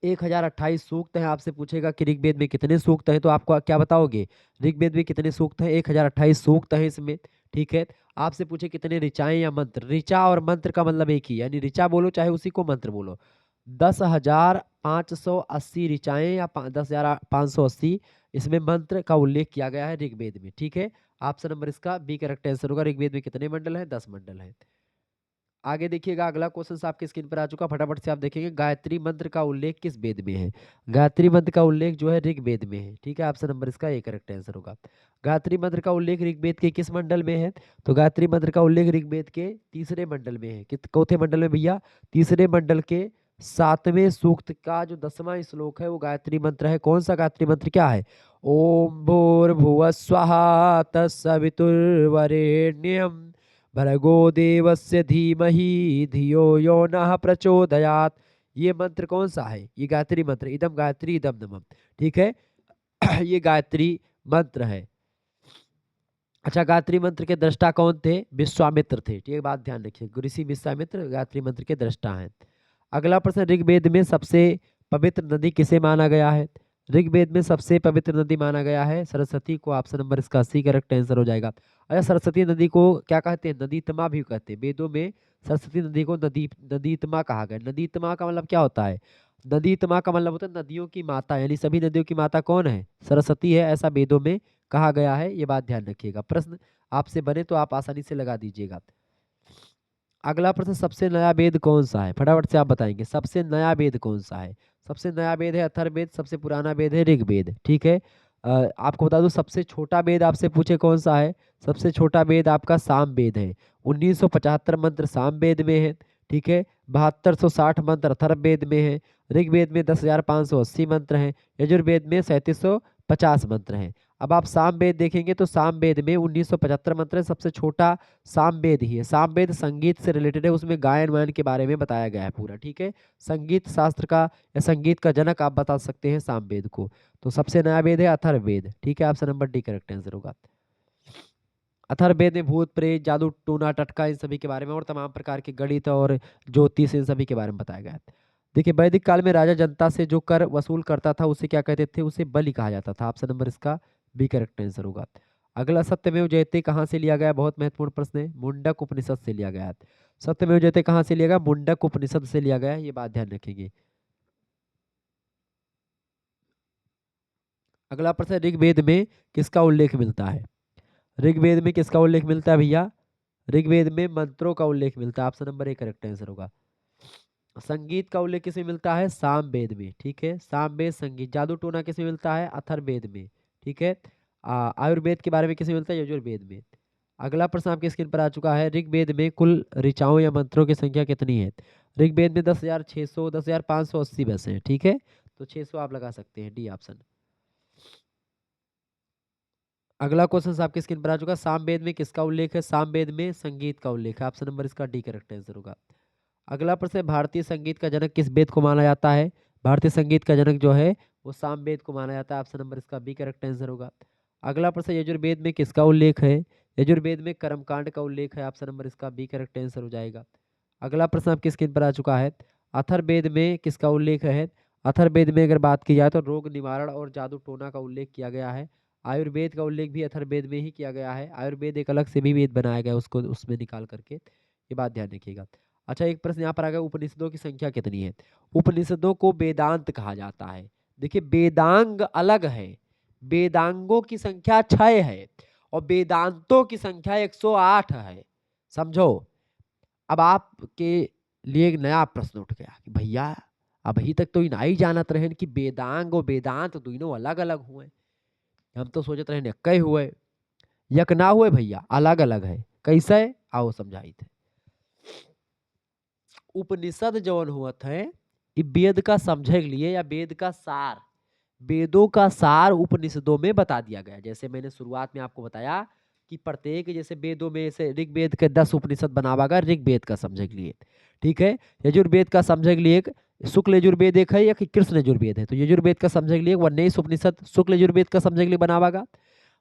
1028 सूक्त हैं, आपसे पूछेगा कि ऋग्वेद में कितने सूक्त हैं तो आपको क्या बताओगे, ऋग्वेद में कितने सूक्त हैं, 1028 सूक्त हैं इसमें। ठीक है, आपसे पूछे कितने ऋचाएं या मंत्र, ऋचा और मंत्र का मतलब एक ही, यानी ऋचा बोलो चाहे उसी को मंत्र बोलो। 10,580 ऋचाएं या 10,580 इसमें मंत्र का उल्लेख किया गया है ऋग्वेद में। ठीक है, ऑप्शन नंबर इसका बी करेक्ट आंसर होगा। ऋग्वेद में कितने मंडल हैं? 10 मंडल हैं। आगे देखिएगा, अगला क्वेश्चन आपके स्क्रीन पर आ चुका, फटाफट से आप देखेंगे गायत्री मंत्र का उल्लेख किस वेद में है? गायत्री मंत्र का उल्लेख जो है ऋग्वेद में है। ठीक है, ऑप्शन नंबर इसका ए करेक्ट आंसर होगा। गायत्री मंत्र का उल्लेख ऋग्वेद के किस मंडल में है? तो गायत्री मंत्र का उल्लेख ऋग्वेद के तीसरे मंडल में है। चौथे मंडल में भैया? तीसरे मंडल के 7वें सूक्त का जो 10वां श्लोक है वो गायत्री मंत्र है। कौन सा गायत्री मंत्र क्या है? ओम भूर्भुवः स्वः तत्सवितुर्वरेण्यं भर्गो देवस्य धीमहि धियो यो नः प्रचोदयात्। ये मंत्र कौन सा है? ये गायत्री मंत्र, इदम गायत्री इदम नमः। ठीक है ये गायत्री मंत्र है। अच्छा, गायत्री मंत्र के दृष्टा कौन थे? विश्वामित्र थे। ठीक है, बात ध्यान रखिए, ऋषि विश्वामित्र गायत्री मंत्र के दृष्टा हैं। अगला प्रश्न, ऋग्वेद में सबसे पवित्र नदी किसे माना गया है? ऋग्वेद में सबसे पवित्र नदी माना गया है सरस्वती को। ऑप्शन नंबर इसका सी करेक्ट आंसर हो जाएगा। अच्छा, सरस्वती नदी को क्या कहते हैं? नदीतमा भी कहते हैं। वेदों में सरस्वती नदी को नदीतमा कहा गया। नदीतमा का मतलब क्या होता है? नदीतमा का मतलब होता है नदियों की माता, यानी सभी नदियों की माता कौन है? सरस्वती है, ऐसा वेदों में कहा गया है। ये बात ध्यान रखिएगा। प्रश्न आपसे बने तो आप आसानी से लगा दीजिएगा। अगला प्रश्न, सबसे नया वेद कौन सा है? फटाफट से आप बताएंगे सबसे नया वेद कौन सा है। सबसे नया वेद है अथर्ववेद, सबसे पुराना वेद है ऋग्वेद। ठीक है, आपको बता दूं सबसे छोटा वेद आपसे पूछे कौन सा है? सबसे छोटा वेद आपका सामवेद है। 1975 मंत्र सामवेद में है। ठीक है, 7260 मंत्र अथर्ववेद में है। ऋग्वेद में 10,580 मंत्र हैं। यजुर्वेद में 3750 मंत्र हैं। अब आप सामवेद देखेंगे तो सामवेद में 1975 मंत्र है, सबसे छोटा सामवेद ही है। सामवेद संगीत से रिलेटेड है, उसमें गायन वायन के बारे में बताया गया है पूरा। ठीक है, संगीत शास्त्र का या संगीत का जनक आप बता सकते हैं सामवेद को। तो सबसे नया वेद है अथर्ववेद। ठीक है, option number D correct answer होगा। अथर्ववेद में भूत प्रेत जादू टोना टटका इन सभी के बारे में और तमाम प्रकार के गणित और ज्योतिष इन सभी के बारे में बताया गया है। देखिए, वैदिक काल में राजा जनता से जो कर वसूल करता था उसे क्या कहते थे? उसे बलि कहा जाता था। ऑप्शन नंबर इसका बी करेक्ट आंसर होगा। अगला, सत्यमेव जयते कहाँ से लिया गया? बहुत महत्वपूर्ण प्रश्न है। मुंडक उपनिषद से लिया गया है। सत्यमेव जयते कहाँ से लिया गया? मुंडक उपनिषद से लिया गया है। ये बात ध्यान रखेंगे। अगला प्रश्न, ऋग्वेद में किसका उल्लेख मिलता है? ऋग्वेद में किसका उल्लेख मिलता है भैया? ऋग्वेद में मंत्रों का उल्लेख मिलता है। Option number A correct answer होगा। संगीत का उल्लेख किसमें मिलता है? सामवेद में। ठीक है, सामवेद संगीत। जादू टोना किसमें मिलता है? अथर्ववेद में। ठीक है, आयुर्वेद के बारे में किसमें मिलता है? यजुर्वेद में। अगला प्रश्न आपके स्क्रीन पर आ चुका है, ऋग्वेद में कुल ऋचाओं या मंत्रों की संख्या कितनी है? ऋग्वेद में 10,600 10,580 वैसे हैं। ठीक है, तो 600 आप लगा सकते हैं, डी ऑप्शन। अगला क्वेश्चन आपके स्क्रीन पर आ चुका है, सामवेद में किसका उल्लेख है? सामवेद में संगीत का उल्लेख है। ऑप्शन नंबर इसका डी करेक्ट आंसर होगा। अगला प्रश्न है, भारतीय संगीत का जनक किस वेद को माना जाता है? भारतीय संगीत का जनक जो है वो सामवेद को माना जाता है। ऑप्शन नंबर इसका बी करेक्ट आंसर होगा। अगला प्रश्न, यजुर्वेद में किसका उल्लेख है? यजुर्वेद में कर्मकांड का उल्लेख है। ऑप्शन नंबर इसका बी करेक्ट आंसर हो जाएगा। अगला प्रश्न आपकी स्क्रीन पर आ चुका है, अथर्ववेद में किसका उल्लेख है? अथर्ववेद में अगर बात की जाए तो रोग निवारण और जादू टोना का उल्लेख किया गया है। आयुर्वेद का उल्लेख भी अथर्ववेद में ही किया गया है। आयुर्वेद एक अलग से भी वेद बनाया गया है, उसको उसमें निकाल करके। ये बात ध्यान रखिएगा। अच्छा, एक प्रश्न यहाँ पर आ गया, उपनिषदों की संख्या कितनी है? उपनिषदों को वेदांत कहा जाता है। देखिए, वेदांग अलग है, वेदांगों की संख्या 6 है और वेदांतों की संख्या 108 है। समझो। अब आपके लिए एक नया प्रश्न उठ गया कि भैया अभी तक तो इन आई जानत रहे कि वेदांग और वेदांत दोनों अलग अलग हुए। हम तो सोचते रहे कई हुए, यक ना हुए भैया, अलग अलग है। कैसे? आओ समझाई थे। उपनिषद जौन हुआ है ये वेद का समझे के लिए या वेद का सार, वेदों का सार उपनिषदों में बता दिया गया। जैसे मैंने शुरुआत में आपको बताया कि प्रत्येक जैसे वेदों में से ऋग्वेद के 10 उपनिषद बनावा गया ऋग्वेद का समझे के लिए। ठीक है, यजुर्वेद का समझे के लिए एक शुक्ल यजुर्वेद एक है या कि कृष्ण यजुर्वेद है। तो यजुर्वेद का समझे के लिए 19 उपनिषद शुक्ल यजुर्वेद का समझने के लिए बनावागा।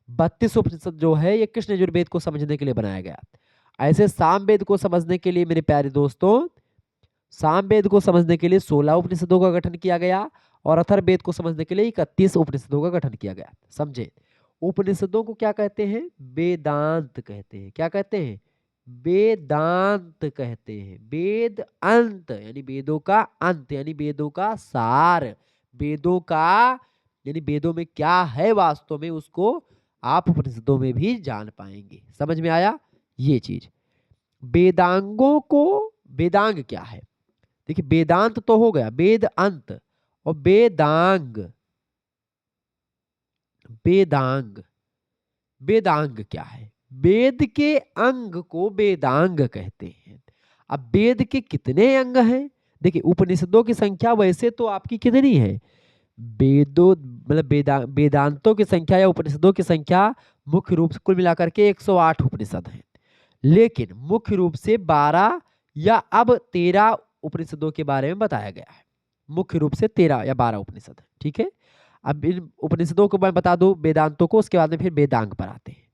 32 उपनिषद जो है ये कृष्ण यजुर्वेद को समझने के लिए बनाया गया। ऐसे सामवेद को समझने के लिए मेरे प्यारे दोस्तों, सामवेद को समझने के लिए 16 उपनिषदों का गठन किया गया और अथर्ववेद को समझने के लिए 31 उपनिषदों का गठन किया गया। समझे? उपनिषदों को क्या कहते हैं? वेदांत कहते हैं। क्या कहते हैं? वेदांत कहते हैं। वेद अंत यानी वेदों का अंत, यानी वेदों का सार, वेदों का यानी वेदों में क्या है वास्तव में, उसको आप उपनिषदों में भी जान पाएंगे। समझ में आया ये चीज। वेदांगों को, वेदांग क्या है? देखिए वेदांत तो हो गया, वेद अंत, और वेदांग, वेदांग, वेदांग क्या है? वेद के अंग को वेदांग कहते हैं। अब वेद के कितने अंग हैं? देखिए उपनिषदों की संख्या वैसे तो आपकी कितनी है, वेदों मतलब वेदांतों की संख्या या उपनिषदों की संख्या मुख्य रूप से कुल मिलाकर के 108 उपनिषद हैं। लेकिन मुख्य रूप से 12 या अब 13 उपनिषदों के बारे में बताया गया है। मुख्य रूप से 13 या 12 उपनिषद है, ठीक है। अब इन उपनिषदों को मैं बता दूं वेदांतों को, उसके बाद में फिर वेदांग पर आते हैं।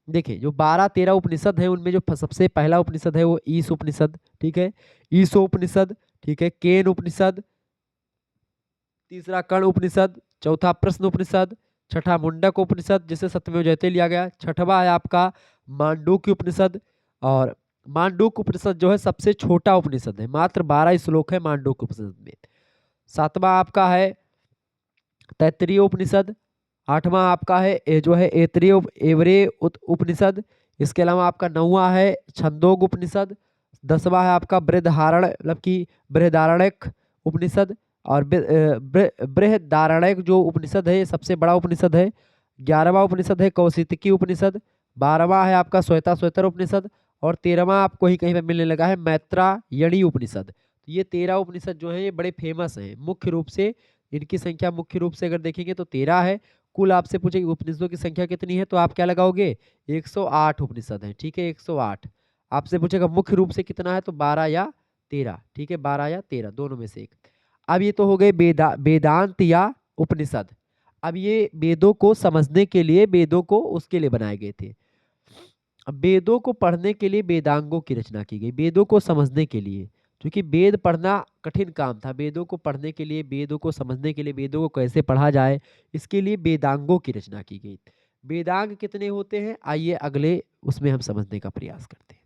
देखिए जो 12-13 उपनिषद है उनमें जो सबसे पहला उपनिषद है वो ईश उपनिषद, ठीक है, ईशो उपनिषद, ठीक है, केन उपनिषद, तीसरा कर्ण उपनिषद, चौथा प्रश्न उपनिषद, छठा मुंडक उपनिषद जिसे सत्यमेव जयते लिया गया, छठवा है आपका मांडूक्य उपनिषद, और मांडूक्य उपनिषद जो है सबसे छोटा उपनिषद है, मात्र 12 श्लोक है मांडूक्य उपनिषद में। सातवां आपका है तैत्तिरीय उपनिषद, आठवां आपका है जो है ऐतरेय एवरेय उपनिषद, इसके अलावा आपका नौवां है छंदोग उपनिषद, 10वां है आपका बृहदारण्य मतलब कि बृहदारण्यक उपनिषद, और बृहदारण्यक जो उपनिषद है ये सबसे बड़ा उपनिषद है। 11वां उपनिषद है कौशितकी उपनिषद, 12वां है आपका श्वेता श्वेतर उपनिषद, और 13वां आपको ही कहीं पर मिलने लगा है मैत्रायणी उपनिषद। तो ये 13 उपनिषद जो है ये बड़े फेमस हैं। मुख्य रूप से इनकी संख्या मुख्य रूप से अगर देखेंगे तो 13 है। कुल आपसे पूछेगी उपनिषदों की संख्या कितनी है, तो आप क्या लगाओगे, 108 उपनिषद है, ठीक है, 108। आपसे पूछेगा मुख्य रूप से कितना है, तो 12 या 13, ठीक है, 12 या 13 दोनों में से एक। अब ये तो हो गए वेदांत या उपनिषद। अब ये वेदों को समझने के लिए, वेदों को उसके लिए बनाए गए थे। अब वेदों को पढ़ने के लिए वेदांगों की रचना की गई, वेदों को समझने के लिए, क्योंकि वेद पढ़ना कठिन काम था। वेदों को पढ़ने के लिए, वेदों को समझने के लिए, वेदों को कैसे पढ़ा जाए, इसके लिए वेदांगों की रचना की गई। वेदांग कितने होते हैं, आइए अगले उसमें हम समझने का प्रयास करते हैं।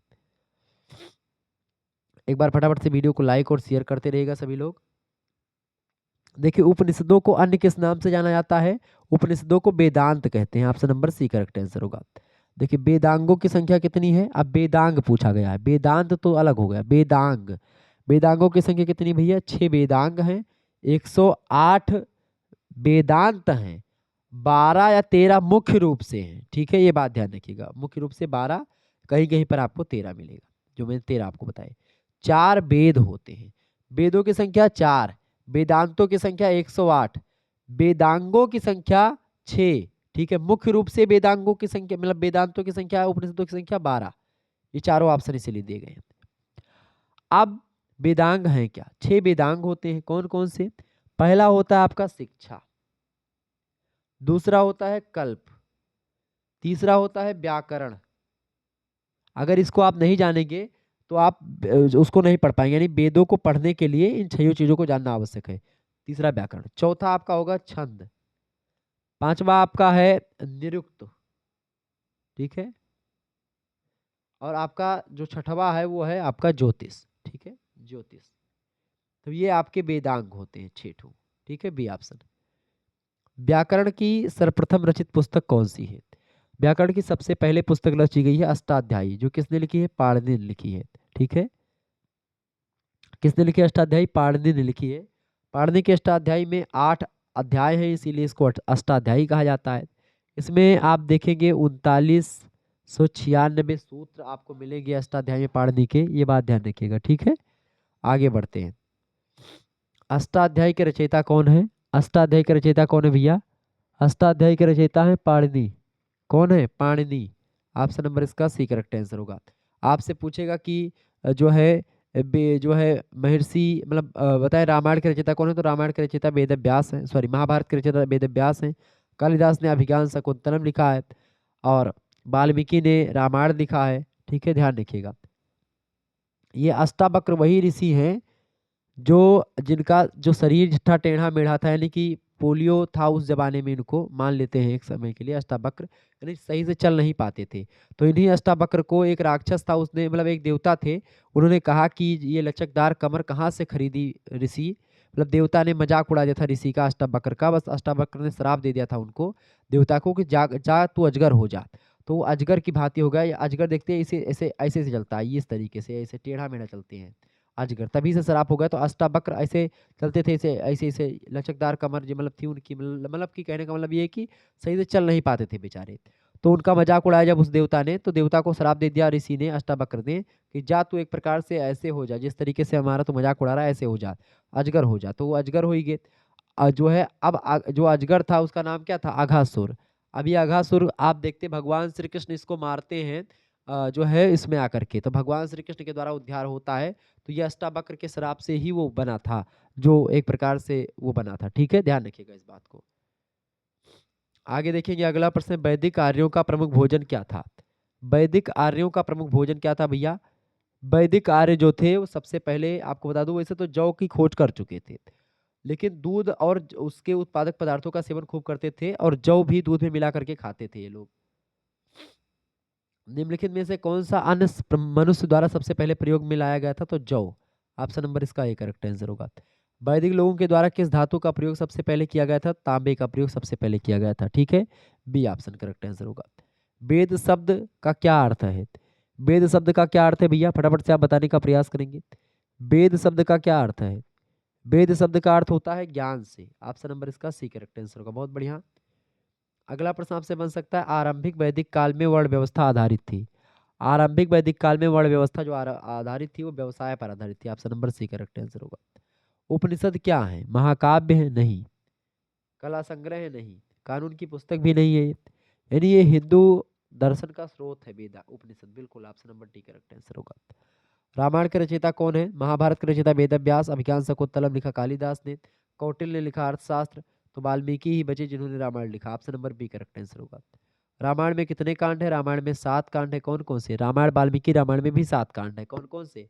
एक बार फटाफट से वीडियो को लाइक और शेयर करते रहिएगा सभी लोग। देखिए उपनिषदों को अन्य किस नाम से जाना जाता है, उपनिषदों को वेदांत कहते हैं। Option number C correct answer होगा। देखिए वेदांगों की संख्या कितनी है, अब वेदांग पूछा गया है, वेदांत तो अलग हो गया, वेदांग, वेदांगों की संख्या कितनी भैया, 6 वेदांग हैं, 108 वेदांत हैं, 12 या 13 मुख्य रूप से हैं, ठीक है, ये बात ध्यान रखिएगा, मुख्य रूप से 12, कहीं कहीं पर आपको 13 मिलेगा, जो मैंने 13 आपको बताए। 4 वेद होते हैं, वेदों की संख्या 4, वेदांतों की संख्या 108, वेदांगों की संख्या 6, ठीक है, मुख्य रूप से वेदांगों की संख्या मतलब वेदांतों की संख्या, उपनिषदों की संख्या 12। ये चारों ऑप्शन इसीलिए दिए गए हैं। अब वेदांग हैं क्या, 6 वेदांग होते हैं, कौन कौन से? पहला होता है आपका शिक्षा, दूसरा होता है कल्प, तीसरा होता है व्याकरण। अगर इसको आप नहीं जानेंगे तो आप उसको नहीं पढ़ पाएंगे, यानी वेदों को पढ़ने के लिए इन 6 चीजों को जानना आवश्यक है। तीसरा व्याकरण, चौथा आपका होगा छंद, पांचवा आपका है निरुक्त, ठीक है, और आपका जो छठवा है वो है आपका ज्योतिष, ठीक है, ज्योतिष। तो ये आपके वेदांग होते हैं 6 ठो, ठीक है, बी ऑप्शन। व्याकरण की सर्वप्रथम रचित पुस्तक कौन सी है? व्याकरण की सबसे पहले पुस्तक रची गई है अष्टाध्यायी, जो किसने लिखी है, पाणिनि ने लिखी है, ठीक है, किसने लिखी है अष्टाध्यायी, पाणिनि ने लिखी है। पाणिनि के अष्टाध्यायी में 8 अध्याय है, इसीलिए इसको अष्टाध्यायी कहा जाता है। इसमें आप देखेंगे 3996 सूत्र आपको मिलेंगे अष्टाध्यायी में पाणिनि के, ये बात ध्यान रखिएगा, ठीक है। आगे बढ़ते हैं, अष्टाध्यायी के रचयिता कौन है, अष्टाध्यायी के रचयिता कौन है भैया, अष्टाध्यायी के रचयिता है पाणिनि, कौन है, पाणिनि। ऑप्शन नंबर इसका सी करेक्ट आंसर होगा। आपसे पूछेगा कि जो है महर्षि मतलब बताए रामायण के रचयिता कौन है, तो रामायण के रचयिता वेद व्यास है, सॉरी महाभारत के रचयिता वेद व्यास हैं। कालिदास ने अभिज्ञान शाकुंतलम लिखा है, और वाल्मीकि ने रामायण लिखा है, ठीक है, ध्यान रखिएगा। ये अष्टावक्र वही ऋषि हैं जो जिनका जो शरीर था टेढ़ा मेढ़ा था, यानी कि पोलियो था उस जमाने में, इनको मान लेते हैं एक समय के लिए अष्टावक्र, यानी सही से चल नहीं पाते थे। तो इन्हीं अष्टावक्र को एक राक्षस था, उसने मतलब एक देवता थे, उन्होंने कहा कि ये लचकदार कमर कहाँ से खरीदी ऋषि, मतलब देवता ने मजाक उड़ा दिया था ऋषि का अष्टावक्र का। बस अष्टावक्र ने श्राप दे दिया था उनको, देवता को, कि जा जा तू अजगर हो जा। तो वो अजगर की भांति हो गया। ये अजगर देखते हैं इसे ऐसे ऐसे से चलता है, ये इस तरीके से ऐसे टेढ़ा मेढ़ा चलते हैं अजगर, तभी से श्राप हो गया। तो अष्टावक्र ऐसे चलते थे, ऐसे ऐसे ऐसे लचकदार कमर जो मतलब थी उनकी, मतलब कि कहने का मतलब ये है कि सही से चल नहीं पाते थे बेचारे। तो उनका मजाक उड़ाया जब उस देवता ने, तो देवता को श्राप दे दिया ऋषि ने, अष्टावक्र ने, कि जा तू एक प्रकार से ऐसे हो जा, जिस तरीके से हमारा तो मजाक उड़ा रहा है ऐसे हो जा, अजगर हो जा। तो वो अजगर हो ही गए। जो है अब जो अजगर था उसका नाम क्या था, अघासुर। अब ये अघासुर आप देखते भगवान श्री कृष्ण इसको मारते हैं जो है इसमें आकर के, तो भगवान श्री कृष्ण के द्वारा उद्धार होता है। तो ये अष्टावक्र के श्राप से ही वो बना था, जो एक प्रकार से वो बना था। ठीक है, ध्यान रखिएगा इस बात को। आगे देखेंगे अगला प्रश्न, वैदिक आर्यों का प्रमुख भोजन क्या था। वैदिक आर्यों का प्रमुख भोजन क्या था भैया। वैदिक आर्य जो थे वो सबसे पहले आपको बता दूं, वैसे तो जौ की खोज कर चुके थे, लेकिन दूध और उसके उत्पादक पदार्थों का सेवन खूब करते थे, और जौ भी दूध में मिला करके खाते थे ये लोग। निम्नलिखित में से कौन सा अन्न मनुष्य द्वारा सबसे पहले प्रयोग में लाया गया था, तो जौ। ऑप्शन नंबर इसका ए करेक्ट आंसर होगा। वैदिक लोगों के द्वारा किस धातु का प्रयोग सबसे पहले किया गया था, तांबे का प्रयोग सबसे पहले किया गया था। ठीक है, बी ऑप्शन करेक्ट आंसर होगा। वेद शब्द का क्या अर्थ है। वेद शब्द का क्या अर्थ है भैया, फटाफट से आप बताने का प्रयास करेंगे। वेद शब्द का क्या अर्थ है। वेद शब्द का अर्थ होता है ज्ञान से। ऑप्शन नंबर इसका सी करेक्ट आंसर होगा, बहुत बढ़िया। अगला प्रश्न आपसे बन सकता है, आरंभिक वैदिक काल में वर्ण व्यवस्था आधारित थी। आरंभिक वैदिक काल में वर्ण व्यवस्था जो आधारित थी वो व्यवसाय पर आधारित थी। Option number C correct answer होगा। उपनिषद क्या है, महाकाव्य है नहीं, कला संग्रह है नहीं, कानून की पुस्तक भी नहीं है, यानी ये हिंदू दर्शन का स्रोत है वेदा उपनिषद, बिल्कुल option number D correct answer होगा। रामायण के रचयिता कौन है, महाभारत के रचयिता वेद व्यास, अभिज्ञान शकुंतलम लिखा कालिदास ने, कौटिल्य ने लिखा अर्थशास्त्र, तो वाल्मीकि ही बचे जिन्होंने रामायण लिखा। Option number B correct answer होगा। रामायण में कितने कांड है, रामायण में 7 कांड है, कौन कौन से, रामायण वाल्मीकि रामायण में भी 7 कांड है, कौन कौन से।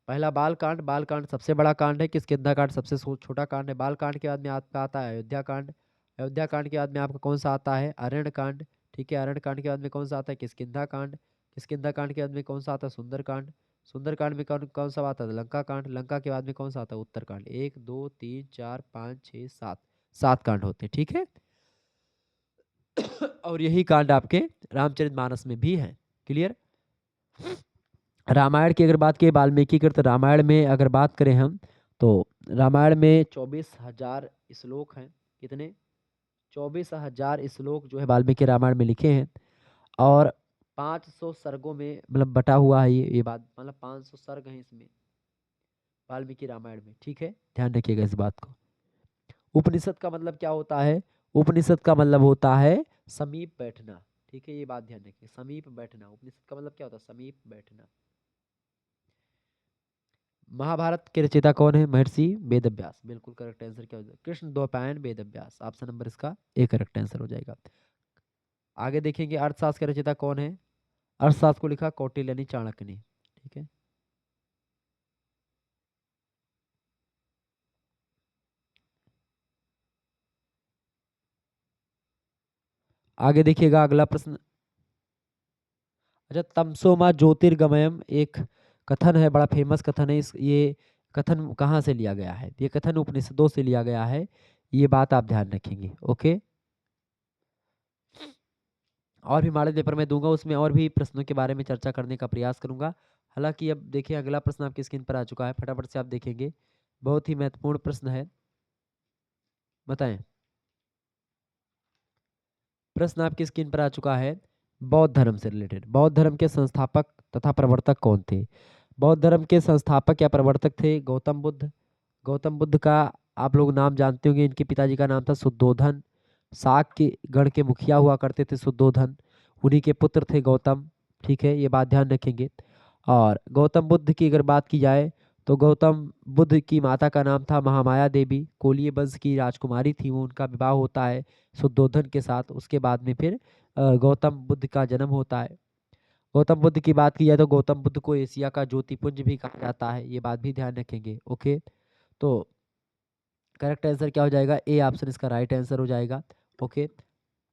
पहला बाल कांड, बाल कांड सबसे बड़ा कांड है, किष्किंधा कांड सबसे छोटा कांड है। बाल कांड के बाद में आपका आता है अयोध्या कांड, अयोध्या कांड के बाद में आपका कौन सा आता है, अरण्य कांड। ठीक है, अरण्य कांड के बाद में कौन सा आता है, किष्किंधा कांड। किष्किंधा कांड के बाद में कौन सा आता है, सुंदर कांड। सुंदर कांड में कौन कौन सा आता है, लंका कांड। लंका के बाद में कौन सा आता है, उत्तर कांड। 1 2 3 4 5 6 7, 7 कांड होते हैं। ठीक है और यही कांड आपके रामचरितमानस में भी है। क्लियर। रामायण की अगर बात करें, वाल्मीकि कृत रामायण में अगर बात करें हम, तो रामायण में 24,000 श्लोक हैं। कितने, 24,000 श्लोक जो है वाल्मीकि रामायण में लिखे हैं, और 500 सर्गों में मतलब बटा हुआ है ये बात, मतलब 500 सर्ग हैं इसमें वाल्मीकि रामायण में। ठीक है, ध्यान रखिएगा इस बात को। उपनिषद का मतलब क्या होता है, उपनिषद का मतलब होता है समीप बैठना। ठीक है, ये बात ध्यान रखिए, समीप बैठना, उपनिषद का मतलब क्या होता है, समीप बैठना। महाभारत के रचयिता कौन है, महर्षि वेदव्यास, बिल्कुल करेक्ट आंसर क्या हो जाएगा, कृष्ण द्वैपायन वेदव्यास। ऑप्शन नंबर इसका ए करेक्ट आंसर हो जाएगा। आगे देखेंगे अर्थशास्त्र के रचयिता कौन है, अर्थशास्त्र को लिखा कौटिल्य यानी चाणक्य ने। ठीक है, आगे देखिएगा अगला प्रश्न। अच्छा, तमसोमा ज्योतिर्गमयम एक कथन है, बड़ा फेमस कथन है। इस ये कथन कहाँ से लिया गया है, ये कथन उपनिषदों से लिया गया है, ये बात आप ध्यान रखेंगे। ओके, और भी मॉडल पेपर में दूंगा, उसमें और भी प्रश्नों के बारे में चर्चा करने का प्रयास करूंगा। हालांकि अब देखिए अगला प्रश्न आपकी स्क्रीन पर आ चुका है, फटाफट से आप देखेंगे, बहुत ही महत्वपूर्ण प्रश्न है। बताएं, प्रश्न आपकी स्क्रीन पर आ चुका है, बौद्ध धर्म से रिलेटेड। बौद्ध धर्म के संस्थापक तथा प्रवर्तक कौन थे। बौद्ध धर्म के संस्थापक या प्रवर्तक थे गौतम बुद्ध। गौतम बुद्ध का आप लोग नाम जानते होंगे, इनके पिताजी का नाम था शुद्धोधन, शाक्य गण के मुखिया हुआ करते थे शुद्धोधन, उन्हीं के पुत्र थे गौतम। ठीक है, ये बात ध्यान रखेंगे। और गौतम बुद्ध की अगर बात की जाए, तो गौतम बुद्ध की माता का नाम था महामाया देवी, कोलिय वंश की राजकुमारी थी वो, उनका विवाह होता है शुद्धोधन के साथ। उसके बाद में फिर गौतम बुद्ध का जन्म होता है। गौतम बुद्ध की बात की जाए तो गौतम बुद्ध को एशिया का ज्योतिपुंज भी कहा जाता है, ये बात भी ध्यान रखेंगे। ओके, तो करेक्ट आंसर क्या हो जाएगा, ए ऑप्शन इसका राइट आंसर हो जाएगा। ओके,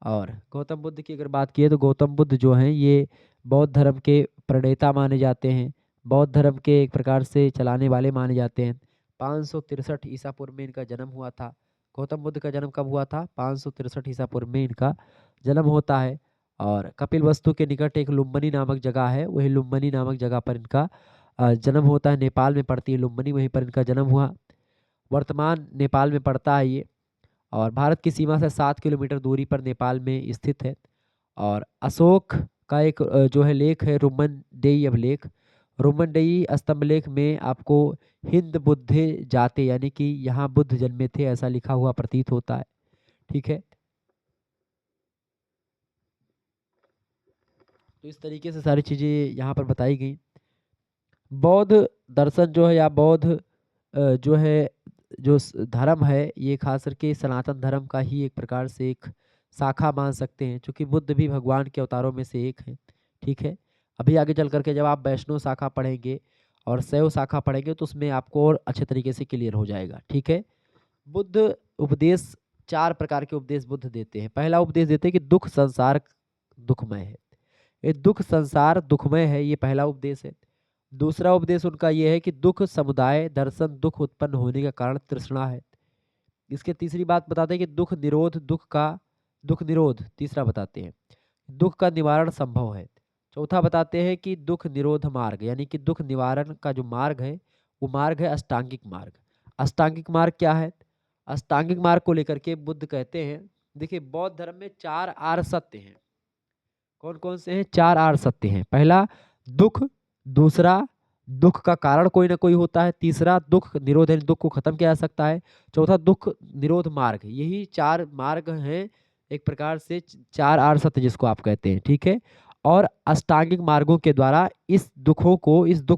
और गौतम बुद्ध की अगर बात की है तो गौतम बुद्ध जो हैं ये बौद्ध धर्म के प्रणेता माने जाते हैं, बौद्ध धर्म के एक प्रकार से चलाने वाले माने जाते हैं। 563 ईसा पूर्व में इनका जन्म हुआ था। गौतम बुद्ध का जन्म कब हुआ था, 563 ईसा पूर्व में इनका जन्म होता है। और कपिल वस्तु के निकट एक लुम्बिनी नामक जगह है, वही लुम्बिनी नामक जगह पर इनका जन्म होता है। नेपाल में पड़ती है लुम्बिनी, वहीं पर इनका जन्म हुआ। वर्तमान नेपाल में पड़ता है ये, और भारत की सीमा से 7 किलोमीटर दूरी पर नेपाल में स्थित है। और अशोक का एक जो है लेख है रुमनडेई अभिलेख। रुमनडेई स्तंभलेख में आपको हिंद बुद्धे जाते, यानी कि यहाँ बुद्ध जन्मे थे, ऐसा लिखा हुआ प्रतीत होता है। ठीक है, तो इस तरीके से सारी चीज़ें यहाँ पर बताई गई। बौद्ध दर्शन जो है या बौद्ध जो है जो धर्म है, ये खास करके सनातन धर्म का ही एक प्रकार से एक शाखा मान सकते हैं, क्योंकि बुद्ध भी भगवान के अवतारों में से एक है। ठीक है, अभी आगे चल करके जब आप वैष्णव शाखा पढ़ेंगे और शैव शाखा पढ़ेंगे तो उसमें आपको और अच्छे तरीके से क्लियर हो जाएगा। ठीक है, बुद्ध उपदेश, 4 प्रकार के उपदेश बुद्ध देते हैं। पहला उपदेश देते हैं कि दुख संसार दुखमय है, ये दुख संसार दुखमय है, ये पहला उपदेश है। दूसरा उपदेश उनका यह है कि दुख समुदाय दर्शन दुख उत्पन्न होने का कारण तृष्णा है। इसके तीसरी बात बताते हैं कि दुख निरोध, दुख निरोध तीसरा बताते हैं, दुख का निवारण संभव है। चौथा बताते हैं कि दुख निरोध मार्ग, यानी कि दुख निवारण का जो मार्ग है वो मार्ग है अष्टांगिक मार्ग। अष्टांगिक मार्ग क्या है, अष्टांगिक मार्ग को लेकर के बुद्ध कहते हैं, देखिए बौद्ध धर्म में 4 आर्य सत्य हैं। कौन कौन से हैं, 4 आर्य सत्य हैं। पहला दुख, दूसरा दुख का कारण कोई ना कोई होता है, तीसरा दुख निरोध यानी दुख को खत्म किया जा सकता है, चौथा दुख निरोध मार्ग। यही 4 मार्ग हैं एक प्रकार से, 4 आर्य सत्य जिसको आप कहते हैं। ठीक है, और अष्टांगिक मार्गों के द्वारा इस दुख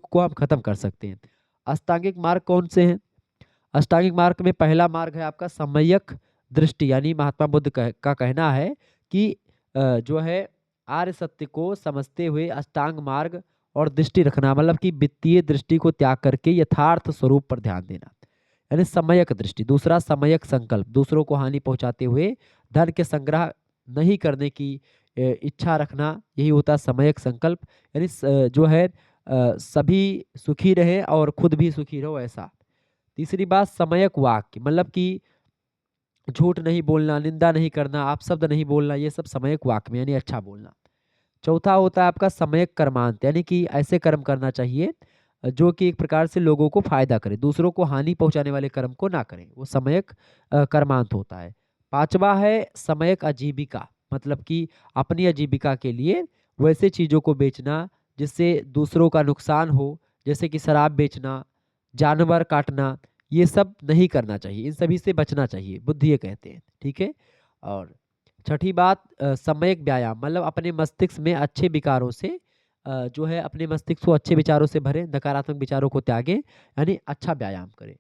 को हम खत्म कर सकते हैं। अष्टांगिक मार्ग कौन से हैं, अष्टांगिक मार्ग में पहला मार्ग है आपका सम्यक दृष्टि, यानी महात्मा बुद्ध का कहना है कि जो है आर्य सत्य को समझते हुए अष्टांग मार्ग और दृष्टि रखना, मतलब कि वित्तीय दृष्टि को त्याग करके यथार्थ स्वरूप पर ध्यान देना, यानी सम्यक दृष्टि। दूसरा सम्यक संकल्प, दूसरों को हानि पहुंचाते हुए धन के संग्रह नहीं करने की इच्छा रखना, यही होता है सम्यक संकल्प, यानी जो है सभी सुखी रहे और खुद भी सुखी रहो, ऐसा। तीसरी बात सम्यक वाक्य, मतलब कि झूठ नहीं बोलना, निंदा नहीं करना, आप शब्द नहीं बोलना, ये सब सम्यक वाक्य में यानी अच्छा बोलना। चौथा होता है आपका सम्यक कर्मांत, यानी कि ऐसे कर्म करना चाहिए जो कि एक प्रकार से लोगों को फायदा करे, दूसरों को हानि पहुंचाने वाले कर्म को ना करें, वो सम्यक कर्मांत होता है। पांचवा है सम्यक आजीविका, मतलब कि अपनी आजीविका के लिए वैसे चीजों को बेचना जिससे दूसरों का नुकसान हो, जैसे कि शराब बेचना, जानवर काटना, ये सब नहीं करना चाहिए, इन सभी से बचना चाहिए, बुद्ध ये कहते हैं। ठीक है, और छठी बात सम्यक व्यायाम, मतलब अपने मस्तिष्क में अच्छे विकारों से जो है अपने मस्तिष्क को अच्छे विचारों से भरे, नकारात्मक विचारों को त्यागे, यानी अच्छा व्यायाम करें।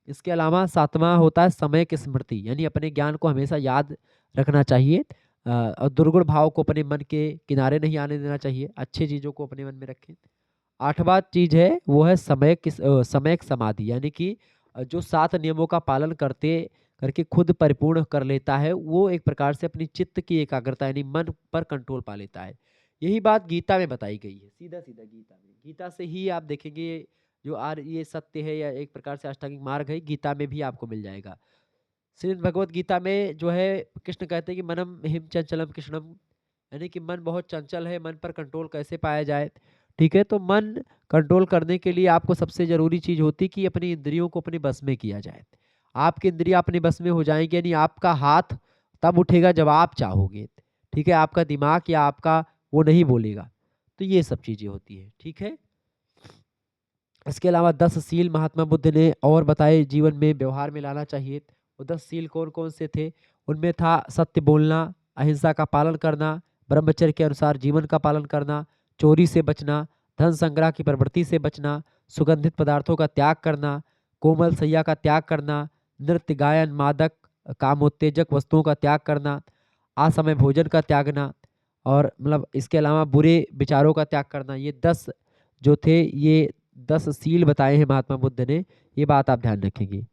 इसके अलावा सातवां होता है सम्यक स्मृति, यानी अपने ज्ञान को हमेशा याद रखना चाहिए, और दुर्गुण भाव को अपने मन के किनारे नहीं आने देना चाहिए, अच्छी चीज़ों को अपने मन में रखें। आठवां चीज है वो है सम्यक समाधि, यानी कि जो 7 नियमों का पालन करते करके खुद परिपूर्ण कर लेता है, वो एक प्रकार से अपनी चित्त की एकाग्रता यानी मन पर कंट्रोल पा लेता है। यही बात गीता में बताई गई है, सीधा सीधा गीता में, गीता से ही आप देखेंगे जो आर ये सत्य है या एक प्रकार से अष्टांगिक मार्ग है, गीता में भी आपको मिल जाएगा। श्री भगवत गीता में जो है कृष्ण कहते हैं कि मनम हिम चंचलम कृष्णम, यानी कि मन बहुत चंचल है, मन पर कंट्रोल कैसे पाया जाए। ठीक है, तो मन कंट्रोल करने के लिए आपको सबसे जरूरी चीज होती है कि अपनी इंद्रियों को अपने बस में किया जाए। आपकी इंद्रियां अपने बस में हो जाएंगी, यानी आपका हाथ तब उठेगा जब आप चाहोगे। ठीक है, आपका दिमाग या आपका वो नहीं बोलेगा। तो ये सब चीजें होती है। ठीक है, इसके अलावा 10 सील महात्मा बुद्ध ने और बताए जीवन में व्यवहार में लाना चाहिए। वो 10 सील कौन कौन से थे, उनमें था सत्य बोलना, अहिंसा का पालन करना, ब्रह्मचर्य के अनुसार जीवन का पालन करना, चोरी से बचना, धन संग्रह की प्रवृत्ति से बचना, सुगंधित पदार्थों का त्याग करना, कोमल सैया का त्याग करना, नृत्य गायन मादक कामोत्तेजक वस्तुओं का त्याग करना, असमय भोजन का त्यागना, और मतलब इसके अलावा बुरे विचारों का त्याग करना, ये 10 जो थे, ये 10 सील बताए हैं महात्मा बुद्ध ने, ये बात आप ध्यान रखेंगे।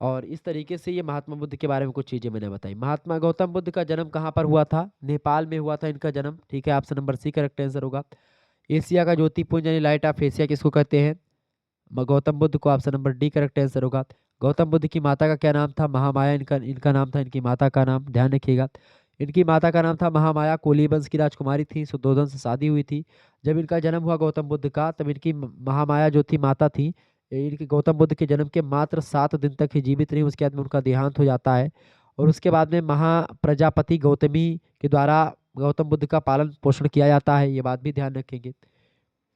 और इस तरीके से ये महात्मा बुद्ध के बारे में कुछ चीजें मैंने बताई। महात्मा गौतम बुद्ध का जन्म कहाँ पर हुआ था? नेपाल में हुआ था इनका जन्म, ठीक है, option number C correct answer होगा। एशिया का ज्योतिपुंज यानी लाइट ऑफ एशिया किसको कहते हैं? गौतम बुद्ध को, option number D correct answer होगा। गौतम बुद्ध की माता का क्या नाम था? महामाया इनका इनका नाम था, इनकी माता का नाम ध्यान रखिएगा। इनकी माता का नाम था महामाया, कोली वंश की राजकुमारी थी, सुद्धोधन से शादी हुई थी। जब इनका जन्म हुआ गौतम बुद्ध का, तब इनकी महामाया जो थी माता थी, इनके गौतम बुद्ध के जन्म के मात्र 7 दिन तक ही जीवित रही, उसके बाद में उनका देहांत हो जाता है। और उसके बाद में महाप्रजापति गौतमी के द्वारा गौतम बुद्ध का पालन पोषण किया जाता है, ये बात भी ध्यान रखेंगे।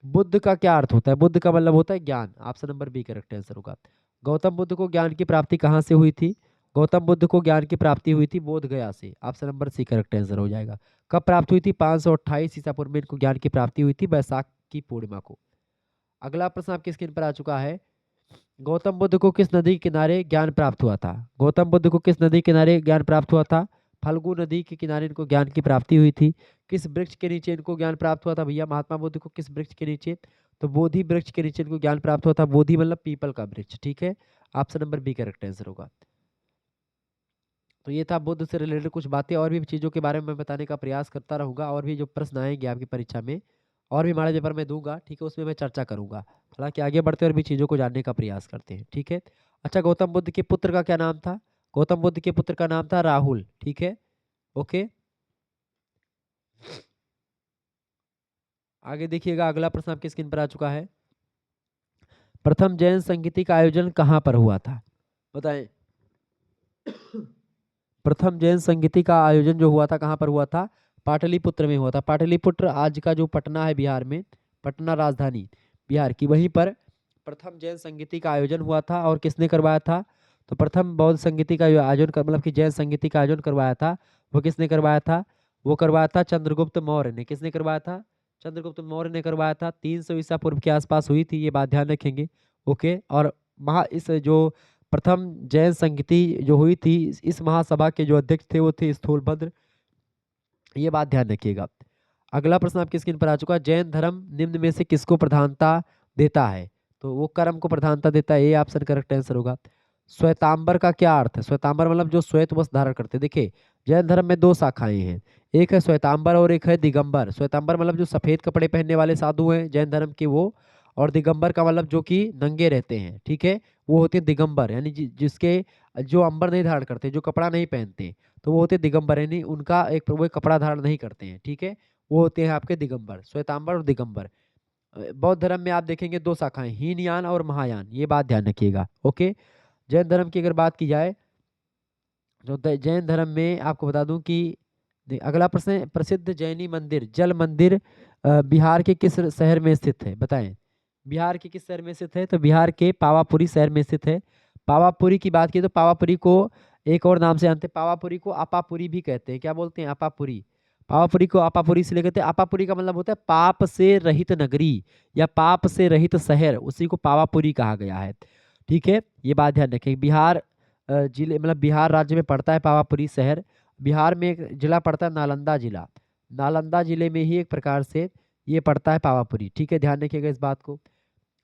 बुद्ध का क्या अर्थ होता है? बुद्ध का मतलब होता है ज्ञान, option number B correct answer होगा। गौतम बुद्ध को ज्ञान की प्राप्ति कहाँ से हुई थी? गौतम बुद्ध को ज्ञान की प्राप्ति हुई थी बोध गया से, option number C correct answer हो जाएगा। कब प्राप्त हुई थी? 528 ईसा पूर्व में इनको ज्ञान की प्राप्ति हुई थी, बैसाख की पूर्णिमा को। अगला प्रश्न आपकी स्क्रीन पर आ चुका है। गौतम बुद्ध को किस नदी के किनारे ज्ञान प्राप्त हुआ था? गौतम बुद्ध को किस नदी के किनारे ज्ञान प्राप्त हुआ था? फल्गु नदी के किनारे इनको ज्ञान की प्राप्ति हुई थी। किस वृक्ष के नीचे इनको ज्ञान प्राप्त हुआ था भैया महात्मा बुद्ध को? किस वृक्ष के नीचे? तो बोधि वृक्ष के नीचे इनको ज्ञान प्राप्त हुआ था। बोधि मतलब पीपल का वृक्ष, ठीक है, option number B correct answer होगा। तो ये था बुद्ध से रिलेटेड कुछ बातें, और भी चीज़ों के बारे में मैं बताने का प्रयास करता रहूँगा, और भी जो प्रश्न आएंगे आपकी परीक्षा में और भी हमारे पेपर में दूंगा, ठीक है, उसमें मैं चर्चा करूंगा। हालांकि आगे बढ़ते और भी चीज़ों को जानने का प्रयास करते हैं, ठीक है। अच्छा, गौतम बुद्ध के पुत्र का क्या नाम था? गौतम बुद्ध के पुत्र का नाम था राहुल, ठीक है, ओके। आगे देखिएगा, अगला प्रश्न आपकी स्क्रीन पर आ चुका है। प्रथम जैन संगीति का आयोजन कहाँ पर हुआ था? बताएं। प्रथम जैन संगीति का आयोजन जो हुआ था कहाँ पर हुआ था? पाटलिपुत्र में हुआ था। पाटलिपुत्र आज का जो पटना है बिहार में, पटना राजधानी बिहार की, वहीं पर प्रथम जैन संगीति का आयोजन हुआ था। और किसने करवाया था? तो प्रथम बौद्ध संगीति का आयोजन कर, मतलब कि जैन संगीति का आयोजन करवाया था, वो किसने करवाया था? वो करवाया था चंद्रगुप्त मौर्य ने। किसने करवाया था? चंद्रगुप्त मौर्य ने करवाया था। 300 ईसा पूर्व के आसपास हुई थी, ये बात ध्यान रखेंगे, ओके। और इस जो प्रथम जैन संगीति जो हुई थी, इस महासभा के जो अध्यक्ष थे वो थे स्थूलभद्र, ये बात ध्यान रखिएगा। अगला प्रश्न आपकी स्क्रीन पर आ चुका है। जैन धर्म निम्न में से किसको प्रधानता देता है? तो वो कर्म को प्रधानता देता है, ये ऑप्शन करेक्ट आंसर होगा। श्वेतांबर का क्या अर्थ है? श्वेतांबर मतलब जो श्वेत वस्त्र धारण करते हैं। देखिए, जैन धर्म में 2 शाखाएं हैं, एक है श्वेतांबर और एक है दिगंबर। श्वेतांबर मतलब जो सफेद कपड़े पहनने वाले साधु हैं जैन धर्म के, वो। और दिगंबर का मतलब जो कि नंगे रहते हैं, ठीक है, वो होते हैं दिगंबर, यानी जिसके जो अंबर नहीं धारण करते, जो कपड़ा नहीं पहनते, तो वो होते हैं दिगंबर, यानी उनका एक वो कपड़ा धारण नहीं करते हैं, ठीक है, वो होते हैं आपके दिगंबर, श्वेतांबर और दिगंबर। बौद्ध धर्म में आप देखेंगे 2 शाखाएं, हीनयान और महायान, ये बात ध्यान रखिएगा, ओके। जैन धर्म की अगर बात की जाए, जो जैन धर्म में आपको बता दूं कि अगला प्रश्न है, प्रसिद्ध जैनी मंदिर जल मंदिर बिहार के किस शहर में स्थित है? बताएं। बिहार के किस शहर में स्थित है? तो बिहार के पावापुरी शहर में स्थित है। पावापुरी की बात की तो पावापुरी को एक और नाम से जानते हैं, पावापुरी को अपापुरी भी कहते हैं। क्या बोलते हैं? अपापुरी। पावापुरी को अपापुरी इसलिए कहते हैं, अपापुरी का मतलब होता है पाप से रहित नगरी या पाप से रहित शहर, उसी को पावापुरी कहा गया है, ठीक है, ये बात ध्यान रखें। बिहार जिले मतलब बिहार राज्य में पड़ता है पावापुरी शहर। बिहार में एक जिला पड़ता है नालंदा जिला, नालंदा जिले में ही एक प्रकार से ये पड़ता है पावापुरी, ठीक है, ध्यान रखिएगा इस बात को।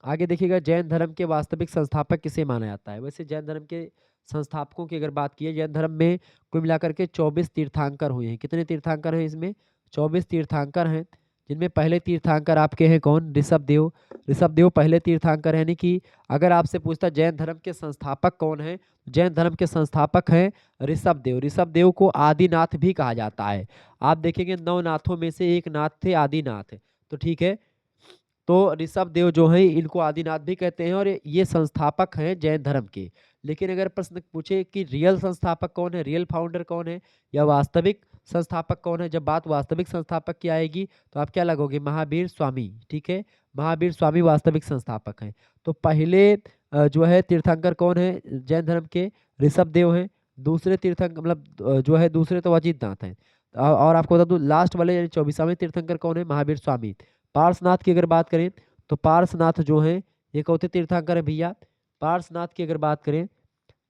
आगे देखिएगा, जैन धर्म के वास्तविक संस्थापक किसे माना जाता है? वैसे जैन धर्म के संस्थापकों की अगर बात की है, जैन धर्म में कुल मिलाकर के 24 तीर्थंकर हुए हैं। कितने तीर्थंकर हैं इसमें? 24 तीर्थंकर हैं, जिनमें पहले तीर्थंकर आपके हैं कौन? ऋषभ देव। ऋषभ देव पहले तीर्थंकर, यानी कि अगर आपसे पूछता जैन धर्म के संस्थापक कौन है, जैन धर्म के संस्थापक हैं ऋषभ देव। ऋषभ देव को आदिनाथ भी कहा जाता है। आप देखेंगे 9 नाथों में से एक नाथ थे आदिनाथ, तो ठीक है, तो ऋषभ देव जो है इनको आदिनाथ भी कहते हैं, और ये संस्थापक हैं जैन धर्म के। लेकिन अगर प्रश्न पूछे कि रियल संस्थापक कौन है, रियल फाउंडर कौन है, या वास्तविक संस्थापक कौन है, जब बात वास्तविक संस्थापक की आएगी तो आप क्या लगोगे? महावीर स्वामी, ठीक है, महावीर स्वामी वास्तविक संस्थापक हैं। तो पहले जो है तीर्थंकर कौन है जैन धर्म के? ऋषभ देव हैं। दूसरे तीर्थंकर मतलब जो है दूसरे तो अजित नाथ हैं। और आपको बता दूं लास्ट वाले यानी 24वें तीर्थंकर कौन है? महावीर स्वामी। पार्श्वनाथ की अगर बात करें तो पार्श्वनाथ जो है ये कौन से तीर्थंकर है भैया? पार्श्वनाथ की अगर बात करें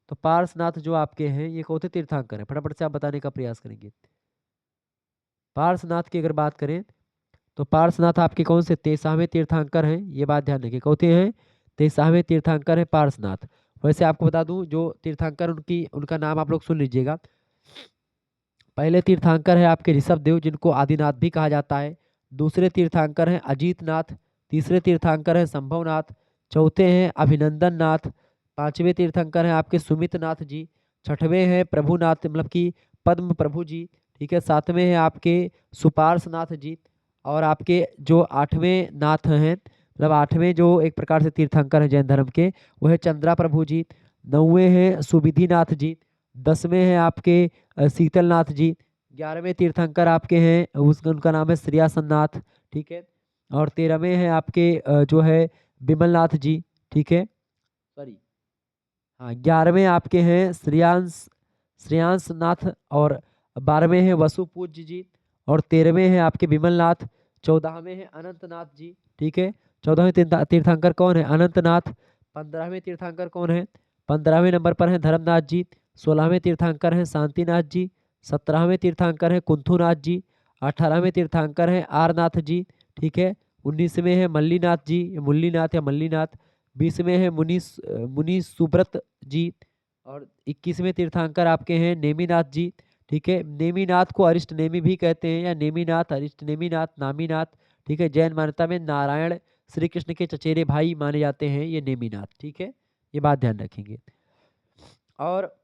तो पार्श्वनाथ जो आपके हैं ये कौन से तीर्थंकर है? फटाफट से आप बताने का प्रयास करेंगे। पार्श्वनाथ की अगर बात करें तो पार्श्वनाथ आपके कौन से 23वें तीर्थंकर हैं, ये बात ध्यान रखिए, कौन से हैं, 23वें तीर्थंकर है पार्श्वनाथ। वैसे आपको बता दूं जो तीर्थंकर उनका नाम आप लोग सुन लीजिएगा। पहले तीर्थंकर है आपके ऋषभ देव, जिनको आदिनाथ भी कहा जाता है। दूसरे तीर्थंकर हैं अजीत नाथ। तीसरे तीर्थंकर हैं संभवनाथ। चौथे हैं अभिनंदन नाथ। पांचवें तीर्थंकर हैं आपके सुमित नाथ जी। छठवें हैं प्रभुनाथ मतलब कि पद्म प्रभु जी। ठीक है, सातवें हैं आपके सुपार्श्वनाथ जी। और आपके जो आठवें नाथ हैं मतलब आठवें जो एक प्रकार से तीर्थंकर हैं जैन धर्म के, वो है चंद्रा प्रभु जी। नौवें हैं सुविधिनाथ जी। 10वें हैं आपके शीतलनाथ जी। 11वें तीर्थंकर आपके हैं उनका नाम है श्रेयासन नाथ। ठीक है, और 13वें हैं आपके जो है विमलनाथ जी। ठीक है, सॉरी, हाँ 11वें आपके हैं श्रेयांश नाथ। और 12वें हैं वसु पूज्य जी। और 13वें हैं आपके विमलनाथ। 14वें हैं अनंतनाथ जी। ठीक है, 14वें तीर्थंकर कौन है, अनंतनाथ। 15वें तीर्थंकर कौन है, 15वें नंबर पर है धर्मनाथ जी। 16वें तीर्थंकर हैं शांतिनाथ जी। 17वें तीर्थंकर हैं कुंथुनाथ जी। 18वें तीर्थंकर हैं आरनाथ जी। ठीक है, 19वें हैं मल्लीनाथ जी, मुल्लीनाथ या मल्लीनाथ। 20वें हैं मुनि सुब्रत जी। और 21वें तीर्थंकर आपके हैं नेमिनाथ जी। ठीक है, नेमिनाथ को अरिष्ट नेमी भी कहते हैं, या नेमिनाथ, अरिष्ट नेमिनाथ, नामीनाथ। ठीक है, जैन मान्यता में नारायण श्री कृष्ण के चचेरे भाई माने जाते हैं ये नेमिनाथ। ठीक है, ये बात ध्यान रखेंगे। और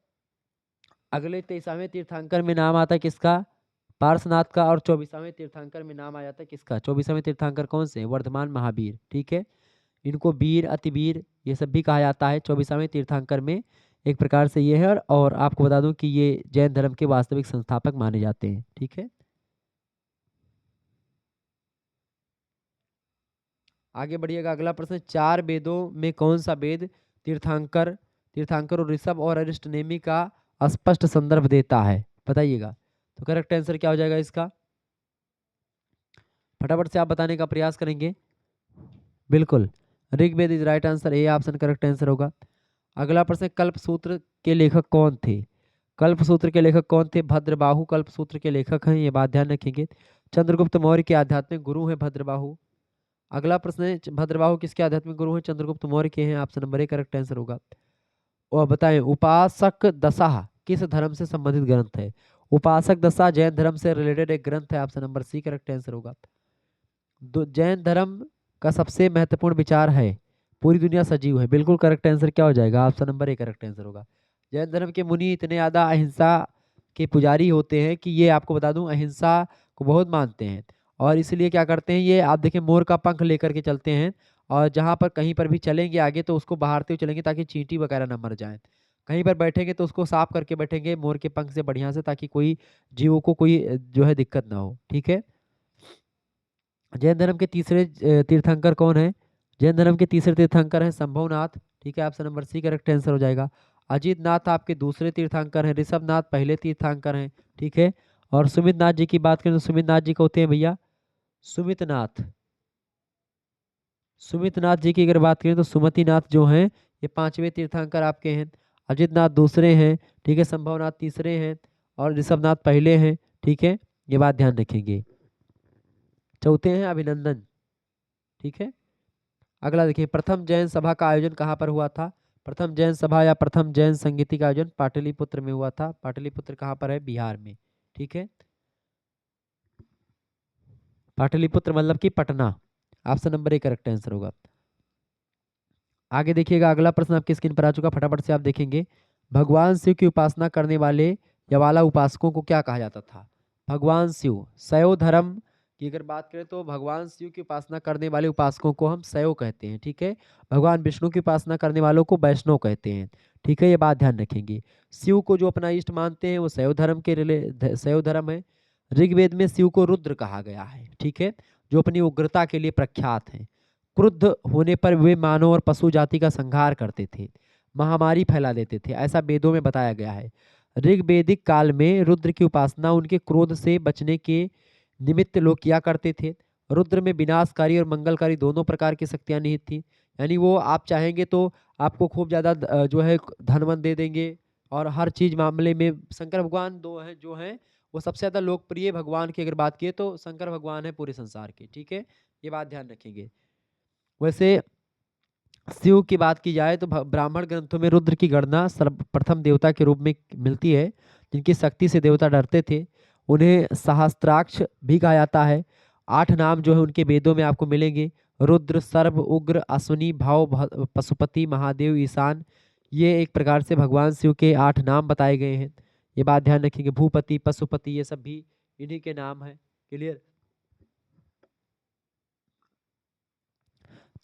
अगले 23वें तीर्थंकर में नाम आता है किसका, पार्श्वनाथ का। और 24वें तीर्थंकर में नाम आ जाता है किसका, 24वें तीर्थंकर कौन से, वर्धमान महावीर। ठीक है, इनको वीर अतिवीर ये सब भी कहा जाता है 24वें तीर्थंकर में, एक प्रकार से ये है। और आपको बता दूं कि ये जैन धर्म के वास्तविक संस्थापक माने जाते हैं। ठीक है, आगे बढ़िएगा। अगला प्रश्न, चार वेदों में कौन सा वेद तीर्थंकर और ऋषभ और अरिष्ट नेमि का स्पष्ट संदर्भ देता है, बताइएगा। तो करेक्ट आंसर क्या हो जाएगा इसका, फटाफट से आप बताने का प्रयास करेंगे। बिल्कुल, Rigveda is right answer, A option correct answer होगा। अगला प्रश्न, कल्पसूत्र के लेखक कौन थे, कल्पसूत्र के लेखक कौन थे, भद्रबाहु कल्पसूत्र के लेखक हैं, ये बात ध्यान रखेंगे। चंद्रगुप्त मौर्य के आध्यात्मिक गुरु हैं भद्रबाहु। अगला प्रश्न है, भद्रबाहु किसके आध्यात्मिक गुरु हैं, चंद्रगुप्त मौर्य के हैं, option number A correct answer होगा। और बताएं, उपासक दशा किस धर्म से संबंधित ग्रंथ है, उपासक दशा जैन धर्म से रिलेटेड एक ग्रंथ है, option number C correct answer होगा। जैन धर्म का सबसे महत्वपूर्ण विचार है पूरी दुनिया सजीव है, बिल्कुल करेक्ट आंसर क्या हो जाएगा, option number A correct answer होगा। जैन धर्म के मुनि इतने ज्यादा अहिंसा के पुजारी होते हैं कि ये आपको बता दूं अहिंसा को बहुत मानते हैं। और इसलिए क्या करते हैं, ये आप देखें मोर का पंख लेकर के चलते हैं। और जहाँ पर कहीं पर भी चलेंगे आगे तो उसको बहारते हुए चलेंगे ताकि चींटी वगैरह ना मर जाए। कहीं पर बैठेंगे तो उसको साफ करके बैठेंगे मोर के पंख से बढ़िया से, ताकि कोई जीवों को कोई जो है दिक्कत ना हो। ठीक है, जैन धर्म के तीसरे तीर्थंकर कौन है, जैन धर्म के तीसरे तीर्थंकर हैं संभवनाथ। ठीक है, option number C correct answer हो जाएगा। अजीत नाथ आपके दूसरे तीर्थंकर हैं, ऋषभ नाथ पहले तीर्थंकर हैं। ठीक है, और सुमित नाथ जी की बात करें तो सुमित नाथ जी को होते हैं भैया सुमित नाथ। सुमित नाथ जी की अगर बात करें तो सुमति नाथ जो हैं ये पांचवें तीर्थंकर आपके हैं। अजित नाथ दूसरे हैं। ठीक है, संभवनाथ तीसरे हैं। और ऋषभ नाथ पहले हैं। ठीक है, ये बात ध्यान रखेंगे। चौथे हैं अभिनंदन। ठीक है, अगला देखिए, प्रथम जैन सभा का आयोजन कहाँ पर हुआ था, प्रथम जैन सभा या प्रथम जैन संगीति का आयोजन पाटलिपुत्र में हुआ था। पाटलिपुत्र कहाँ पर है, बिहार में। ठीक है, पाटलिपुत्र मतलब कि Patna, option number A correct answer होगा। आगे देखिएगा, अगला प्रश्न आपकी स्क्रीन पर आ चुका, फटाफट से आप देखेंगे। भगवान शिव की उपासना करने वाले यवाला उपासकों को क्या कहा जाता था, भगवान शिव शैव धर्म की अगर बात करें तो भगवान शिव की उपासना करने वाले उपासकों को हम शैव कहते हैं। ठीक है, भगवान विष्णु की उपासना करने वालों को वैष्णव कहते हैं। ठीक है, ये बात ध्यान रखेंगे। शिव को जो अपना इष्ट मानते हैं वो शैव धर्म के शैव धर्म है। ऋग्वेद में शिव को रुद्र कहा गया है। ठीक है, जो अपनी उग्रता के लिए प्रख्यात है। क्रुद्ध होने पर वे मानव और पशु जाति का संहार करते थे, महामारी फैला देते थे, ऐसा वेदों में बताया गया है। ऋग्वेदिक काल में रुद्र की उपासना उनके क्रोध से बचने के निमित्त लोग किया करते थे। रुद्र में विनाशकारी और मंगलकारी दोनों प्रकार की शक्तियां निहित थी। यानी वो आप चाहेंगे तो आपको खूब ज्यादा जो है धन वन दे देंगे। और हर चीज मामले में शंकर भगवान दो हैं जो हैं वो सबसे ज़्यादा लोकप्रिय भगवान की अगर बात किए तो शंकर भगवान है पूरे संसार के, ठीक है? ये बात ध्यान रखेंगे। वैसे शिव की बात की जाए तो ब्राह्मण ग्रंथों में रुद्र की गणना सर्वप्रथम देवता के रूप में मिलती है, जिनकी शक्ति से देवता डरते थे। उन्हें सहस्त्राक्ष भी कहा जाता है। 8 नाम जो है उनके वेदों में आपको मिलेंगे। रुद्र, सर्व, उग्र, अश्विनी, भाव, पशुपति, महादेव, ईशान। ये एक प्रकार से भगवान शिव के 8 नाम बताए गए हैं। ये बात ध्यान रखेंगे। भूपति, पशुपति, ये सब भी इन्हीं के नाम हैं। क्लियर?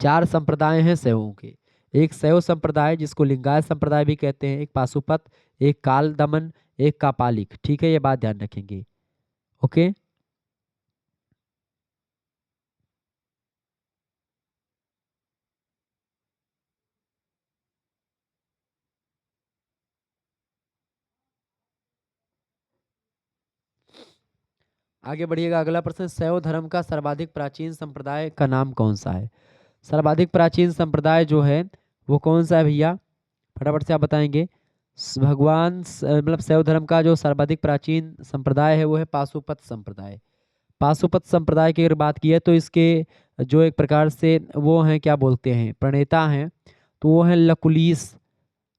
4 संप्रदाय हैं शैवों के। एक शैव संप्रदाय जिसको लिंगायत संप्रदाय भी कहते हैं, एक पाशुपत, एक काल दमन, एक कापालिक। ठीक है, ये बात ध्यान रखेंगे। ओके। आगे बढ़िएगा। अगला प्रश्न, शैव धर्म का सर्वाधिक प्राचीन संप्रदाय का नाम कौन सा है? सर्वाधिक प्राचीन संप्रदाय जो है वो कौन सा है भैया? फटाफट से आप बताएंगे। मतलब शैव धर्म का जो सर्वाधिक प्राचीन संप्रदाय है वो है पाशुपत संप्रदाय। पाशुपत संप्रदाय की अगर बात की है तो इसके जो एक प्रकार से वो हैं, क्या बोलते हैं, प्रणेता हैं, तो वो हैं लकुलीस।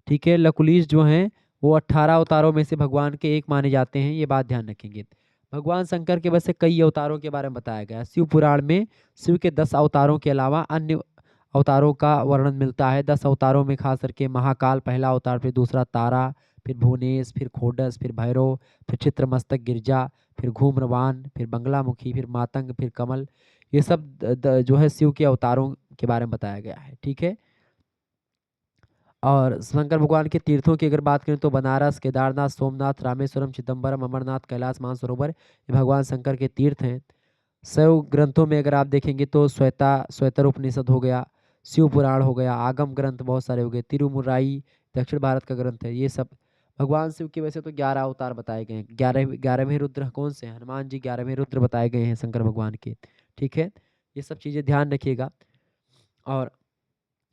ठीक है, लकुलीस जो हैं वो 18 अवतारों में से भगवान के एक माने जाते हैं। ये बात ध्यान रखेंगे। भगवान शंकर के वैसे कई अवतारों के बारे में बताया गया है। शिव पुराण में शिव के 10 अवतारों के अलावा अन्य अवतारों का वर्णन मिलता है। 10 अवतारों में खास करके महाकाल पहला अवतार, फिर दूसरा तारा, फिर भुवनेश, फिर खोडस, फिर भैरव, फिर चित्रमस्तक गिरजा, फिर घूम्रवान, फिर बंगलामुखी, फिर मातंग, फिर कमल। ये सब जो है शिव के अवतारों के बारे में बताया गया है। ठीक है। और शंकर भगवान के तीर्थों की अगर बात करें तो बनारस, केदारनाथ, सोमनाथ, रामेश्वरम, चिदम्बरम, अमरनाथ, कैलाश मानसरोवर, ये भगवान शंकर के तीर्थ हैं। शैव ग्रंथों में अगर आप देखेंगे तो श्वेतर उपनिषद हो गया, शिव पुराण हो गया, आगम ग्रंथ बहुत सारे हो गए, तिरुमुराई दक्षिण भारत का ग्रंथ है। ये सब भगवान शिव के वैसे तो 11 अवतार बताए गए हैं। 11वें रुद्र कौन से हैं? हनुमान जी 11वें रुद्र बताए गए हैं शंकर भगवान के। ठीक है, ये सब चीज़ें ध्यान रखिएगा। और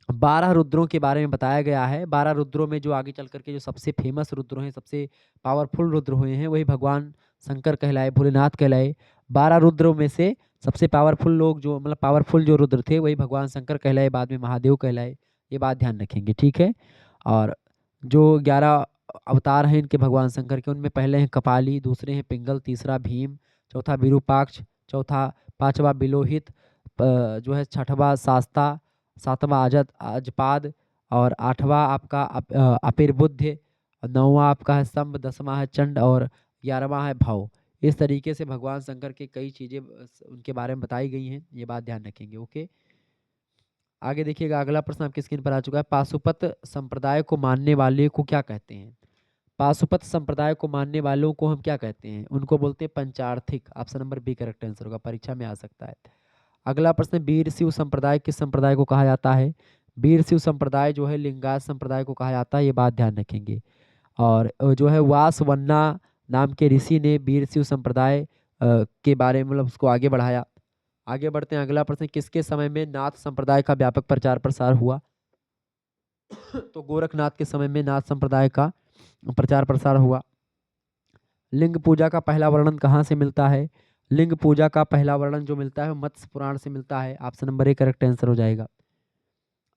12 रुद्रों के बारे में बताया गया है। 12 रुद्रों में जो आगे चल करके जो सबसे फेमस रुद्र हैं, सबसे पावरफुल रुद्र हुए हैं, वही भगवान शंकर कहलाए, भोलेनाथ कहलाए। 12 रुद्रों में से सबसे पावरफुल लोग जो मतलब पावरफुल जो रुद्र थे वही भगवान शंकर कहलाए, बाद में महादेव कहलाए। ये बात ध्यान रखेंगे। ठीक है। और जो 11 अवतार हैं इनके भगवान शंकर के, उनमें पहले हैं कपाली, दूसरे हैं पिंगल, तीसरा भीम, चौथा विरूपाक्ष, चौथा पांचवा बिलोहित, जो है छठवां शास्ता, सातवां अजपाद, और आठवां आपका अपिर्बुद्ध, नौवां आपका है शंभ, 10वां है चंड, और 11वां है भव। इस तरीके से भगवान शंकर के कई चीज़ें उनके बारे में बताई गई हैं। ये बात ध्यान रखेंगे। ओके। आगे देखिएगा। अगला प्रश्न आपकी स्क्रीन पर आ चुका है। पाशुपत संप्रदाय को मानने वाले को क्या कहते हैं? पाशुपत संप्रदाय को मानने वालों को हम क्या कहते हैं? उनको बोलते हैं पंचार्थिक। Option number B correct answer होगा, परीक्षा में आ सकता है। अगला प्रश्न, वीर शिव संप्रदाय किस संप्रदाय को कहा जाता है? वीर शिव संप्रदाय जो है लिंगायत संप्रदाय को कहा जाता है। ये बात ध्यान रखेंगे। और जो है वासवन्ना नाम के ऋषि ने वीर शिव संप्रदाय के बारे में मतलब उसको आगे बढ़ाया। आगे बढ़ते हैं। अगला प्रश्न, किसके समय में नाथ संप्रदाय का व्यापक प्रचार प्रसार हुआ? तो गोरखनाथ के समय में नाथ संप्रदाय का प्रचार प्रसार हुआ। लिंग पूजा का पहला वर्णन कहाँ से मिलता है? लिंग पूजा का पहला वर्णन जो मिलता है मत्स्य पुराण से मिलता है। Option number A correct answer हो जाएगा।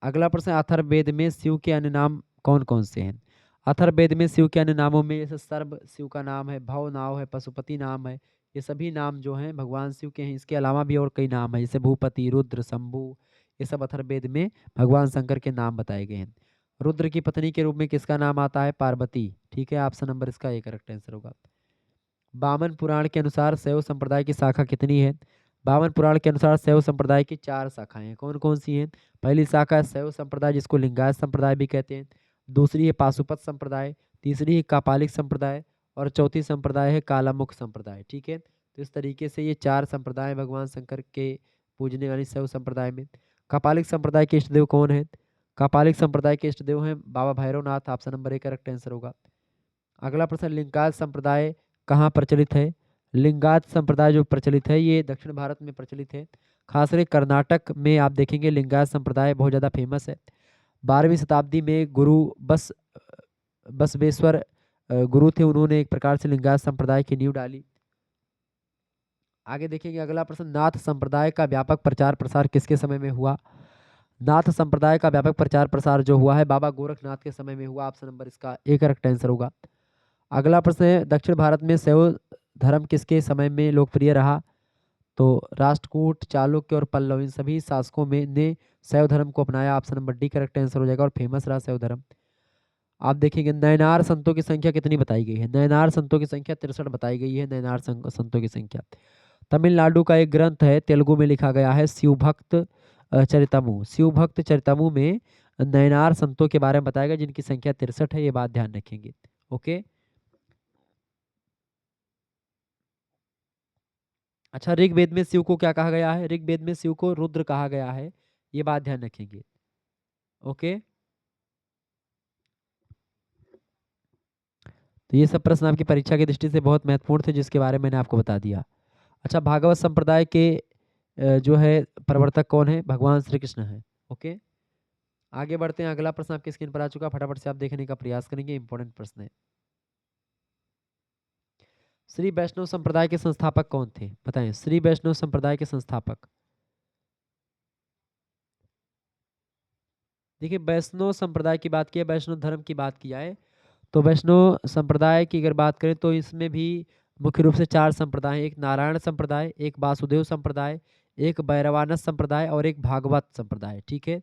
अगला प्रश्न, अथर्ववेद में शिव के अन्य नाम कौन कौन से हैं? अथर्ववेद में शिव के अन्य नामों में जैसे सर्व शिव का नाम है, भव नाम है, पशुपति नाम है। ये सभी नाम जो हैं भगवान शिव के हैं। इसके अलावा भी और कई नाम हैं जैसे भूपति, रुद्र, शंभु। ये सब अथर्ववेद में भगवान शंकर के नाम बताए गए हैं। रुद्र की पत्नी के रूप में किसका नाम आता है? पार्वती। ठीक है, ऑप्शन नंबर इसका ए करेक्ट आंसर होगा। वामन पुराण के अनुसार शैव संप्रदाय की शाखा कितनी है? वामन पुराण के अनुसार शैव संप्रदाय की 4 शाखाएं हैं। कौन कौन सी हैं? पहली शाखा है शैव संप्रदाय जिसको लिंगायत संप्रदाय भी कहते हैं। दूसरी है पाशुपत संप्रदाय, तीसरी है कापालिक संप्रदाय, और चौथी संप्रदाय है कालामुख संप्रदाय। ठीक है, तो इस तरीके से ये 4 संप्रदाय भगवान शंकर के पूजने वाली शैव संप्रदाय में। कापालिक संप्रदाय के इष्टदेव कौन है? कापालिक संप्रदाय के इष्टदेव हैं Baba Bhairavnath. Option number A correct answer होगा। अगला प्रश्न, लिंगायत संप्रदाय कहाँ प्रचलित है? लिंगायत संप्रदाय जो प्रचलित है ये दक्षिण भारत में प्रचलित है। खास करके कर्नाटक में आप देखेंगे लिंगायत संप्रदाय बहुत ज़्यादा फेमस है। 12वीं शताब्दी में गुरु बसवेश्वर गुरु थे, उन्होंने एक प्रकार से लिंगायत संप्रदाय की नींव डाली। आगे देखेंगे अगला प्रश्न, नाथ संप्रदाय का व्यापक प्रचार प्रसार किसके समय में हुआ? नाथ संप्रदाय का व्यापक प्रचार प्रसार जो हुआ है बाबा गोरखनाथ के समय में हुआ। ऑप्शन नंबर इसका ए करेक्ट आंसर होगा। अगला प्रश्न है, दक्षिण भारत में शैव धर्म किसके समय में लोकप्रिय रहा? तो राष्ट्रकूट, चालुक्य और पल्लव, इन सभी शासकों में ने शैव धर्म को अपनाया। Option number D correct answer हो जाएगा और फेमस रहा शैव धर्म। आप देखेंगे नयनार संतों की संख्या कितनी बताई गई है? नयनार संतों की संख्या 63 बताई गई है। नयनार संतों की संख्या। तमिलनाडु का एक ग्रंथ है, तेलुगु में लिखा गया है, शिव भक्त चरितमु। शिव भक्त चरितमु में नयनार संतों के बारे में बताया गया जिनकी संख्या 63 है। ये बात ध्यान रखेंगे। ओके। अच्छा, ऋग्वेद में शिव को क्या कहा गया है? ऋग्वेद में शिव को रुद्र कहा गया है। ये बात ध्यान रखेंगे। ओके। तो ये सब प्रश्न आपकी परीक्षा की दृष्टि से बहुत महत्वपूर्ण थे जिसके बारे में मैंने आपको बता दिया। अच्छा, भागवत संप्रदाय के जो है प्रवर्तक कौन है? भगवान श्री कृष्ण है। ओके। आगे बढ़ते हैं। अगला प्रश्न आपकी स्क्रीन पर आ चुका, फटाफट से आप देखने का प्रयास करेंगे। इंपॉर्टेंट प्रश्न है। श्री वैष्णव संप्रदाय के संस्थापक कौन थे? बताएं, श्री वैष्णव संप्रदाय के संस्थापक। देखिए, वैष्णव संप्रदाय की बात की है, वैष्णव धर्म की बात की जाए तो वैष्णव संप्रदाय की अगर बात करें तो इसमें भी मुख्य रूप से 4 संप्रदाय हैं। एक नारायण संप्रदाय, एक वासुदेव संप्रदाय, एक भैरवानस संप्रदाय और एक भागवत संप्रदाय। ठीक है।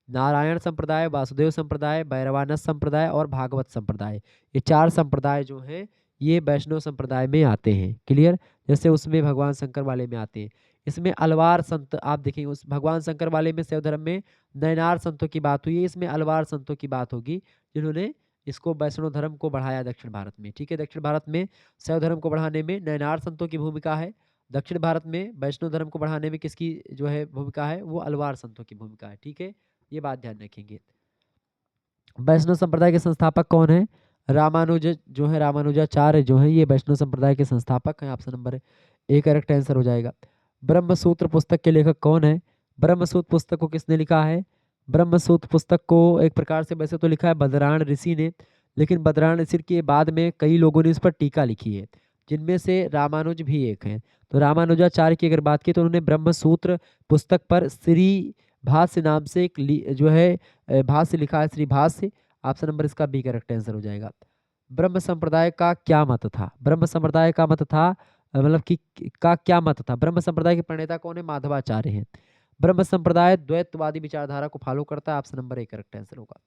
नारायण संप्रदाय, वासुदेव संप्रदाय, भैरवानस संप्रदाय और भागवत संप्रदाय, ये 4 संप्रदाय जो हैं ये वैष्णव संप्रदाय में आते हैं। क्लियर। जैसे उसमें भगवान शंकर वाले में आते हैं। इसमें अलवार संत आप देखेंगे, उस भगवान शंकर वाले में शैव धर्म में नयनार संतों की बात हुई है, इसमें अलवार संतों की बात होगी जिन्होंने इसको वैष्णव धर्म को बढ़ाया दक्षिण भारत में। ठीक है। दक्षिण भारत में शैव धर्म को बढ़ाने में नयनार संतों की भूमिका है। दक्षिण भारत में वैष्णव धर्म को बढ़ाने में किसकी जो है भूमिका है? वो अलवार संतों की भूमिका है। ठीक है। ये बात ध्यान रखेंगे। वैष्णव संप्रदाय के संस्थापक कौन है? रामानुज जो है, रामानुजाचार्य जो है ये वैष्णव संप्रदाय के संस्थापक हैं। Option number A correct answer हो जाएगा। ब्रह्मसूत्र पुस्तक के लेखक कौन है? ब्रह्मसूत्र पुस्तक को किसने लिखा है? ब्रह्मसूत्र पुस्तक को एक प्रकार से वैसे तो लिखा है बदरायण ऋषि ने, लेकिन बदरायण ऋषि के बाद में कई लोगों ने इस पर टीका लिखी है, जिनमें से रामानुज भी एक हैं। तो रामानुजाचार्य की अगर बात की तो उन्होंने ब्रह्मसूत्र पुस्तक पर श्री भाष्य नाम से एक जो है भाष्य लिखा है, श्री भाष्य। ऑप्शन नंबर इसका बी करेक्ट आंसर हो जाएगा। ब्रह्म संप्रदाय का क्या मत था? ब्रह्म संप्रदाय का मत था मतलब कि का क्या मत था? ब्रह्म संप्रदाय के प्रणेता कौन है? माधवाचार्य हैं। ब्रह्म संप्रदाय द्वैतवादी विचारधारा को फॉलो करता है। Option number A correct answer होगा।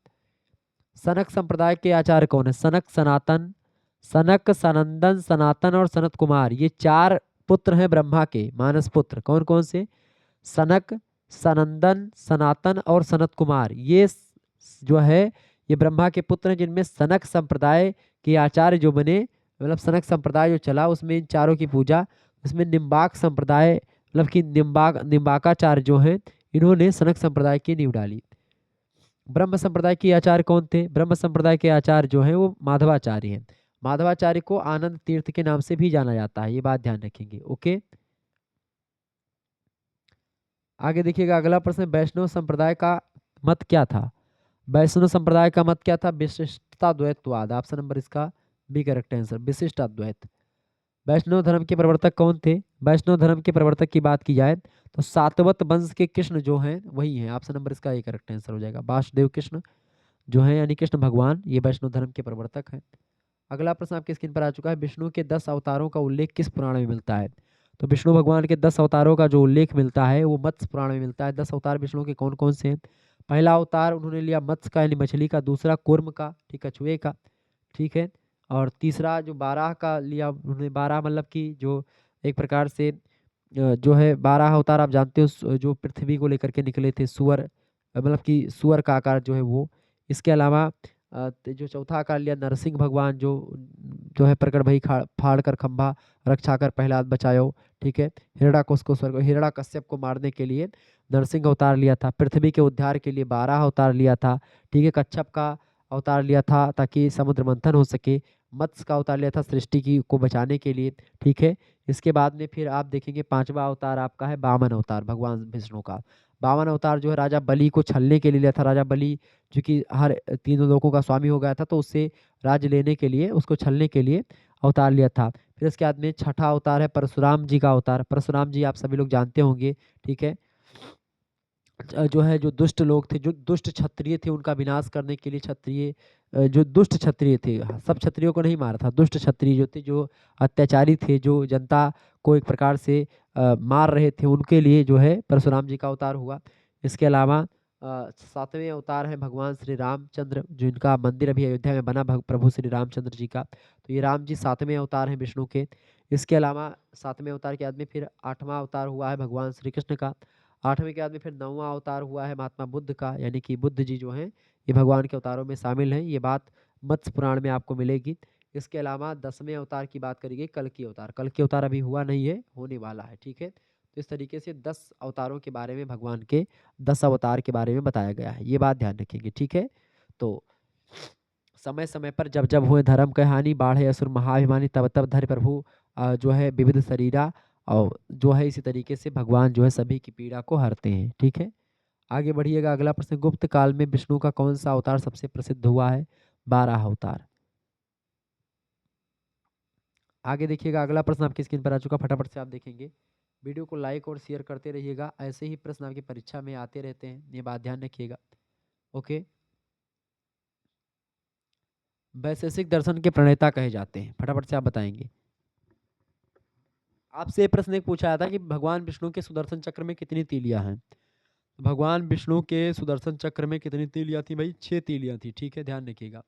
सनक संप्रदाय के आचार्य कौन है? सनक, सनातन, सनक, सनंदन, सनातन और सनत कुमार, ये 4 पुत्र हैं ब्रह्मा के, मानस पुत्र। कौन कौन से? सनक, सनंदन, सनातन और सनत कुमार, ये जो है ये ब्रह्मा के पुत्र हैं, जिनमें सनक संप्रदाय के आचार्य जो बने, मतलब सनक संप्रदाय जो चला उसमें इन चारों की पूजा, उसमें निम्बाक संप्रदाय मतलब कि निम्बाकाचार्य जो हैं इन्होंने सनक संप्रदाय की नींव डाली। ब्रह्म संप्रदाय के आचार्य कौन थे? ब्रह्म संप्रदाय के आचार्य जो हैं वो माधवाचार्य हैं। माधवाचार्य को आनंद तीर्थ के नाम से भी जाना जाता है। ये बात ध्यान रखेंगे। ओके। आगे देखिएगा अगला प्रश्न, वैष्णव संप्रदाय का मत क्या था? वैष्णव संप्रदाय का मत क्या था? विशिष्टता द्वैतवाद। ऑप्शन नंबर इसका बी करेक्ट आंसर, विशिष्ट अद्वैत। वैष्णव धर्म के प्रवर्तक कौन थे? वैष्णव धर्म के प्रवर्तक की बात की जाए तो सातवत वंश के कृष्ण जो हैं वही हैं। ऑप्शन नंबर इसका ए करेक्ट आंसर हो जाएगा। वासुदेव कृष्ण जो है यानी कृष्ण भगवान, ये वैष्णव धर्म के प्रवर्तक हैं। अगला प्रश्न आपके स्क्रीन पर आ चुका है, विष्णु के 10 अवतारों का उल्लेख किस पुराण में मिलता है? तो विष्णु भगवान के 10 अवतारों का जो उल्लेख मिलता है वो मत्स्य पुराण में मिलता है। 10 अवतार विष्णु के कौन कौन से हैं? पहला अवतार उन्होंने लिया मत्स्य का यानी मछली का, दूसरा कूर्म का, ठीक है, कछुए का, ठीक है, और तीसरा जो बारह का लिया उन्होंने, बारह मतलब कि जो एक प्रकार से जो है 12 अवतार आप जानते हो जो पृथ्वी को लेकर के निकले थे, सुअर मतलब कि सुअर का आकार जो है वो। इसके अलावा जो चौथा आकार लिया नरसिंह भगवान, जो है प्रकट भई फाड़ कर खंभा रक्षा कर प्रहलाद बचायो, ठीक है। हिरण्याकश को स्वर्ग, हिरण्याकश्यप को मारने के लिए नरसिंह अवतार लिया था। पृथ्वी के उद्धार के लिए 12 अवतार लिया था, ठीक है। कच्छप का अवतार लिया था ताकि समुद्र मंथन हो सके। मत्स्य का अवतार लिया था सृष्टि की को बचाने के लिए, ठीक है। इसके बाद में फिर आप देखेंगे 5वां अवतार आपका है वामन अवतार भगवान विष्णु का। 52 अवतार जो है राजा बलि को छलने के लिए लिया था। राजा बलि जो कि हर तीनों लोगों का स्वामी हो गया था, तो उससे राज्य लेने के लिए, उसको छलने के लिए अवतार लिया था। फिर इसके बाद में छठा अवतार है परशुराम जी का अवतार। परशुराम जी आप सभी लोग जानते होंगे, ठीक है। जो है जो दुष्ट लोग थे, जो दुष्ट क्षत्रिय थे, उनका विनाश करने के लिए क्षत्रिय जो दुष्ट क्षत्रिय थे, सब क्षत्रियों को नहीं मारा था, दुष्ट क्षत्रिय जो थे, जो अत्याचारी थे, जो जनता को एक प्रकार से मार रहे थे, उनके लिए जो है परशुराम जी का अवतार हुआ। इसके अलावा सातवें अवतार है भगवान श्री रामचंद्र, जिनका मंदिर अभी अयोध्या में बना, प्रभु श्री रामचंद्र जी का। तो ये राम जी सातवें अवतार हैं विष्णु के। इसके अलावा सातवें अवतार के बाद में फिर आठवां अवतार हुआ है भगवान श्री कृष्ण का। आठवें के बाद में फिर 9वां अवतार हुआ है महात्मा बुद्ध का, यानी कि बुद्ध जी जो हैं ये भगवान के अवतारों में शामिल हैं। ये बात मत्स्य पुराण में आपको मिलेगी। इसके अलावा 10वें अवतार की बात करेंगे, कल की अवतार। कल की अवतार अभी हुआ नहीं है, होने वाला है, ठीक है। तो इस तरीके से 10 अवतारों के बारे में, भगवान के 10 अवतार के बारे में बताया गया है, ये बात ध्यान रखेंगे, ठीक है। तो समय समय पर जब जब हुए धर्म के हानि, बाढ़े असुर महाभिमानी, तब तब धरि प्रभु जो है विविध शरीरा, और जो है इसी तरीके से भगवान जो है सभी की पीड़ा को हरते हैं, ठीक है। आगे बढ़िएगा। अगला प्रश्न, गुप्त काल में विष्णु का कौन सा अवतार सबसे प्रसिद्ध हुआ है? 12 अवतार। आगे देखिएगा, अगला प्रश्न आपकी स्क्रीन पर आ चुका, फटाफट से आप देखेंगे। वीडियो को लाइक और शेयर करते रहिएगा, ऐसे ही प्रश्न आपकी परीक्षा में आते रहते हैं, ये बात ध्यान रखिएगा। ओके। वैशेषिक दर्शन के प्रणेता कहे जाते हैं, फटाफट से आप बताएंगे। आपसे ये प्रश्न एक पूछा था कि भगवान विष्णु के सुदर्शन चक्र में कितनी तीलियां हैं? भगवान विष्णु के सुदर्शन चक्र में कितनी तीलियां थी भाई? 6 तीलियां थी, ठीक है, ध्यान रखिएगा।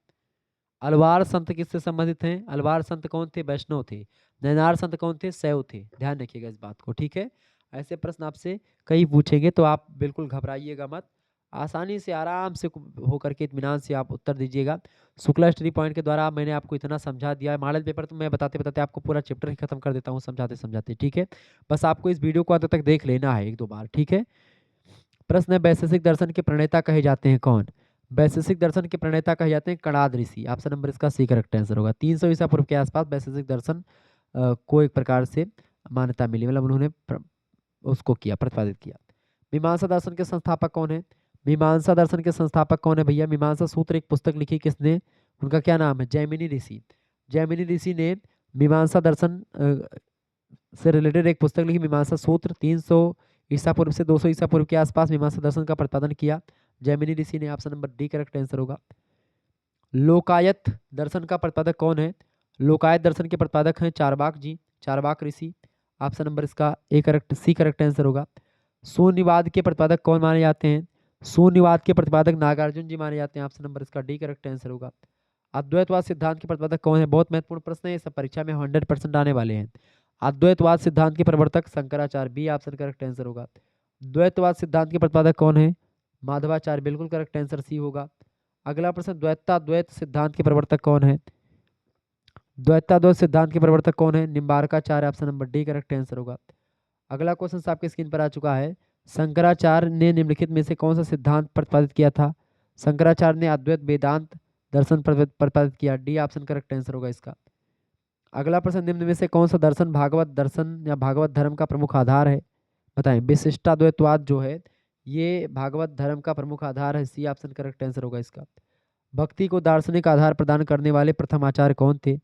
अलवार संत किससे संबंधित हैं? अलवार संत कौन थे? वैष्णव थे। नयनार संत कौन थे? शैव थे। ध्यान रखिएगा इस बात को, ठीक है। ऐसे प्रश्न आपसे कई पूछेंगे, तो आप बिल्कुल घबराइएगा मत, आसानी से आराम से होकर के इत्मीनान से आप उत्तर दीजिएगा। शुक्ला स्टडी पॉइंट के द्वारा मैंने आपको इतना समझा दिया है, मॉडल पेपर तो मैं बताते बताते आपको पूरा चैप्टर ही खत्म कर देता हूँ समझाते समझाते, ठीक है। बस आपको इस वीडियो को अंत तक देख लेना है 1-2 बार, ठीक है। प्रश्न है, वैशेषिक दर्शन के प्रणेता कहे जाते हैं कौन? वैशेषिक दर्शन के प्रणेता कहे जाते हैं कणाद ऋषि। ऑप्शन नंबर इसका सी करेक्ट आंसर होगा। 300 ईसा पूर्व के आसपास वैशेषिक दर्शन को एक प्रकार से मान्यता मिली, मतलब उन्होंने उसको किया, प्रतिपादित किया। मीमांसा दर्शन के संस्थापक कौन है? मीमांसा दर्शन के संस्थापक कौन है भैया? मीमांसा सूत्र एक पुस्तक लिखी किसने? उनका क्या नाम है? जैमिनी ऋषि। जैमिनी ऋषि ने मीमांसा दर्शन से रिलेटेड एक पुस्तक लिखी, मीमांसा सूत्र। 300 ईसा पूर्व से 200 ईसा पूर्व के आसपास मीमांसा दर्शन का प्रतिपादन किया जैमिनी ऋषि ने। Option number D correct answer होगा। लोकायत दर्शन का प्रतिपादक कौन है? लोकायत दर्शन के प्रतिपादक हैं चारवाक जी, चारवाक ऋषि। ऑप्शन नंबर इसका A correct, C correct answer होगा। शून्यवाद के प्रतिपादक कौन माने जाते हैं? शून्यवाद के प्रतिपादक नागार्जुन जी माने जाते हैं। ऑप्शन नंबर इसका डी करेक्ट आंसर होगा। अद्वैतवाद सिद्धांत के प्रतिपादक कौन है? बहुत महत्वपूर्ण प्रश्न है, ये सब परीक्षा में 100% आने वाले हैं। अद्वैतवाद सिद्धांत के प्रवर्तक Shankaracharya, B option correct answer होगा। द्वैतवाद सिद्धांत के प्रतिपादक कौन है? माधवाचार्य, बिल्कुल करेक्ट आंसर सी होगा। अगला प्रश्न, द्वैताद्वैत सिद्धांत के प्रवर्तक कौन है? द्वैताद्वैत सिद्धांत के प्रवर्तक कौन है? Nimbarkacharya, option number D correct answer होगा। अगला क्वेश्चन आपके स्क्रीन पर आ चुका है, शंकराचार्य ने निम्नलिखित में से कौन सा सिद्धांत प्रतिपादित किया था? शंकराचार्य ने अद्वैत वेदांत दर्शन प्रतिपादित किया, डी ऑप्शन करेक्ट आंसर होगा इसका। अगला प्रश्न, निम्न में से कौन सा दर्शन भागवत दर्शन या भागवत धर्म का प्रमुख आधार है? बताएं। विशिष्टाद्वैतवाद जो है ये भागवत धर्म का प्रमुख आधार है, सी ऑप्शन करेक्ट आंसर होगा इसका। भक्ति को दार्शनिक आधार प्रदान करने वाले प्रथम आचार्य कौन थे?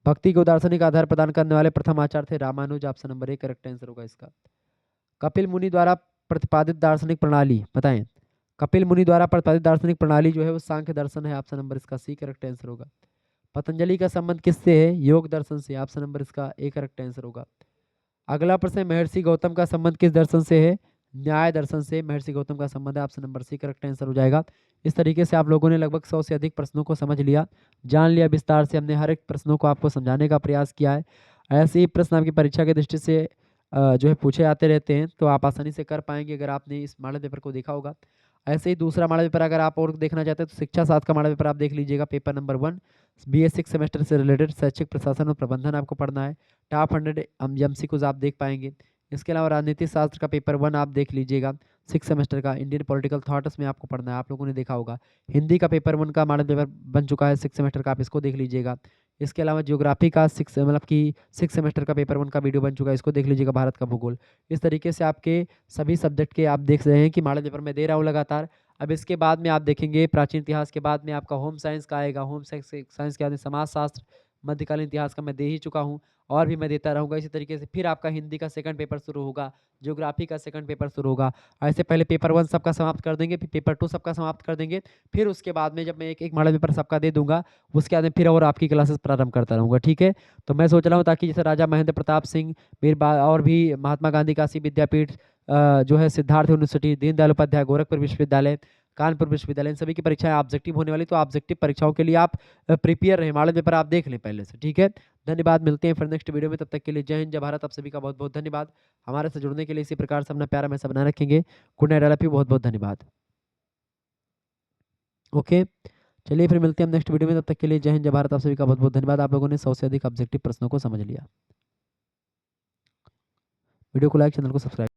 भक्ति को दार्शनिक आधार प्रदान करने वाले प्रथम आचार्य थे Ramanuja, option number A correct answer होगा इसका। कपिल मुनि द्वारा प्रतिपादित दार्शनिक प्रणाली बताएं। कपिल मुनि द्वारा प्रतिपादित दार्शनिक प्रणाली जो है वो सांख्य दर्शन है, ऑप्शन नंबर इसका सी करेक्ट आंसर होगा। पतंजलि का संबंध किससे है? योग दर्शन से, ऑप्शन नंबर इसका ए करेक्ट आंसर होगा। अगला प्रश्न, महर्षि गौतम का संबंध किस दर्शन से है? न्याय दर्शन से महर्षि गौतम का संबंध है, option number C correct answer हो जाएगा। इस तरीके से आप लोगों ने लगभग 100 से अधिक प्रश्नों को समझ लिया, जान लिया विस्तार से। हमने हर एक प्रश्नों को आपको समझाने का प्रयास किया है। ऐसे ही प्रश्न आपकी परीक्षा की दृष्टि से जो है पूछे जाते रहते हैं, तो आप आसानी से कर पाएंगे अगर आपने इस मॉडल पेपर को देखा होगा। ऐसे ही दूसरा मॉडल पेपर अगर आप और देखना चाहते हैं तो शिक्षा 7 का मॉडल पेपर आप देख लीजिएगा, पेपर नंबर 1 BA 6 सेमेस्टर से रिलेटेड शैक्षिक प्रशासन और प्रबंधन आपको पढ़ना है। टॉप 100 MCQs आप देख पाएंगे। इसके अलावा राजनीतिक शास्त्र का पेपर 1 आप देख लीजिएगा, 6 सेमेस्टर का इंडियन पॉलिटिकल थॉट्स में आपको पढ़ना है, आप लोगों ने देखा होगा। हिंदी का पेपर 1 का मॉडल पेपर बन चुका है 6 सेमेस्टर का, आप इसको देख लीजिएगा। इसके अलावा ज्योग्राफी का मतलब कि 6 सेमेस्टर का पेपर 1 का वीडियो बन चुका है, इसको देख लीजिएगा, भारत का भूगोल। इस तरीके से आपके सभी सब्जेक्ट के आप देख रहे हैं कि मॉडल पेपर मैं दे रहा हूँ लगातार। अब इसके बाद में आप देखेंगे प्राचीन इतिहास के बाद में आपका होम साइंस का आएगा। होम साइंस के बाद में समाजशास्त्र, मध्यकालीन इतिहास का मैं दे ही चुका हूँ और भी मैं देता रहूँगा। इसी तरीके से फिर आपका हिंदी का सेकंड पेपर शुरू होगा, ज्योग्राफी का सेकंड पेपर शुरू होगा। ऐसे पहले पेपर 1 सबका समाप्त कर देंगे, फिर पेपर 2 सबका समाप्त कर देंगे। फिर उसके बाद में जब मैं एक-एक मॉडल पेपर सबका दे दूँगा, उसके बाद में फिर और आपकी क्लासेस प्रारंभ करता रहूँगा, ठीक है? तो मैं सोच रहा हूँ ताकि जैसे राजा महेंद्र प्रताप सिंह, मीर बा और भी महात्मा गांधी काशी विद्यापीठ, जो है सिद्धार्थ यूनिवर्सिटी, दीनदयाल उपाध्याय गोरखपुर विश्वविद्यालय, कानपुर विश्वविद्यालय, इन सभी की परीक्षाएँ ऑब्जेक्टिव होने वाली, तो ऑब्जेक्टिव परीक्षाओं के लिए आप प्रिपेयर रहें, मॉडल पेपर आप देख लें पहले से, ठीक है? धन्यवाद, मिलते हैं फिर नेक्स्ट वीडियो में, तब तक के लिए जय हिंद, जय भारत। आप सभी का बहुत-बहुत धन्यवाद। हमारे से जुड़ने के लिए इसी प्रकार से अपना प्यार हमेशा बनाए रखेंगे। Good night, I love you, बहुत-बहुत धन्यवाद। ओके, चलिए फिर मिलते हैं हम नेक्स्ट वीडियो में, तब तक के लिए जय हिंद, जय भारत। आप सभी का बहुत-बहुत धन्यवाद। आप लोगों ने 100 से अधिक ऑब्जेक्टिव प्रश्नों को समझ लिया। वीडियो को लाइक, चैनल को सब्सक्राइब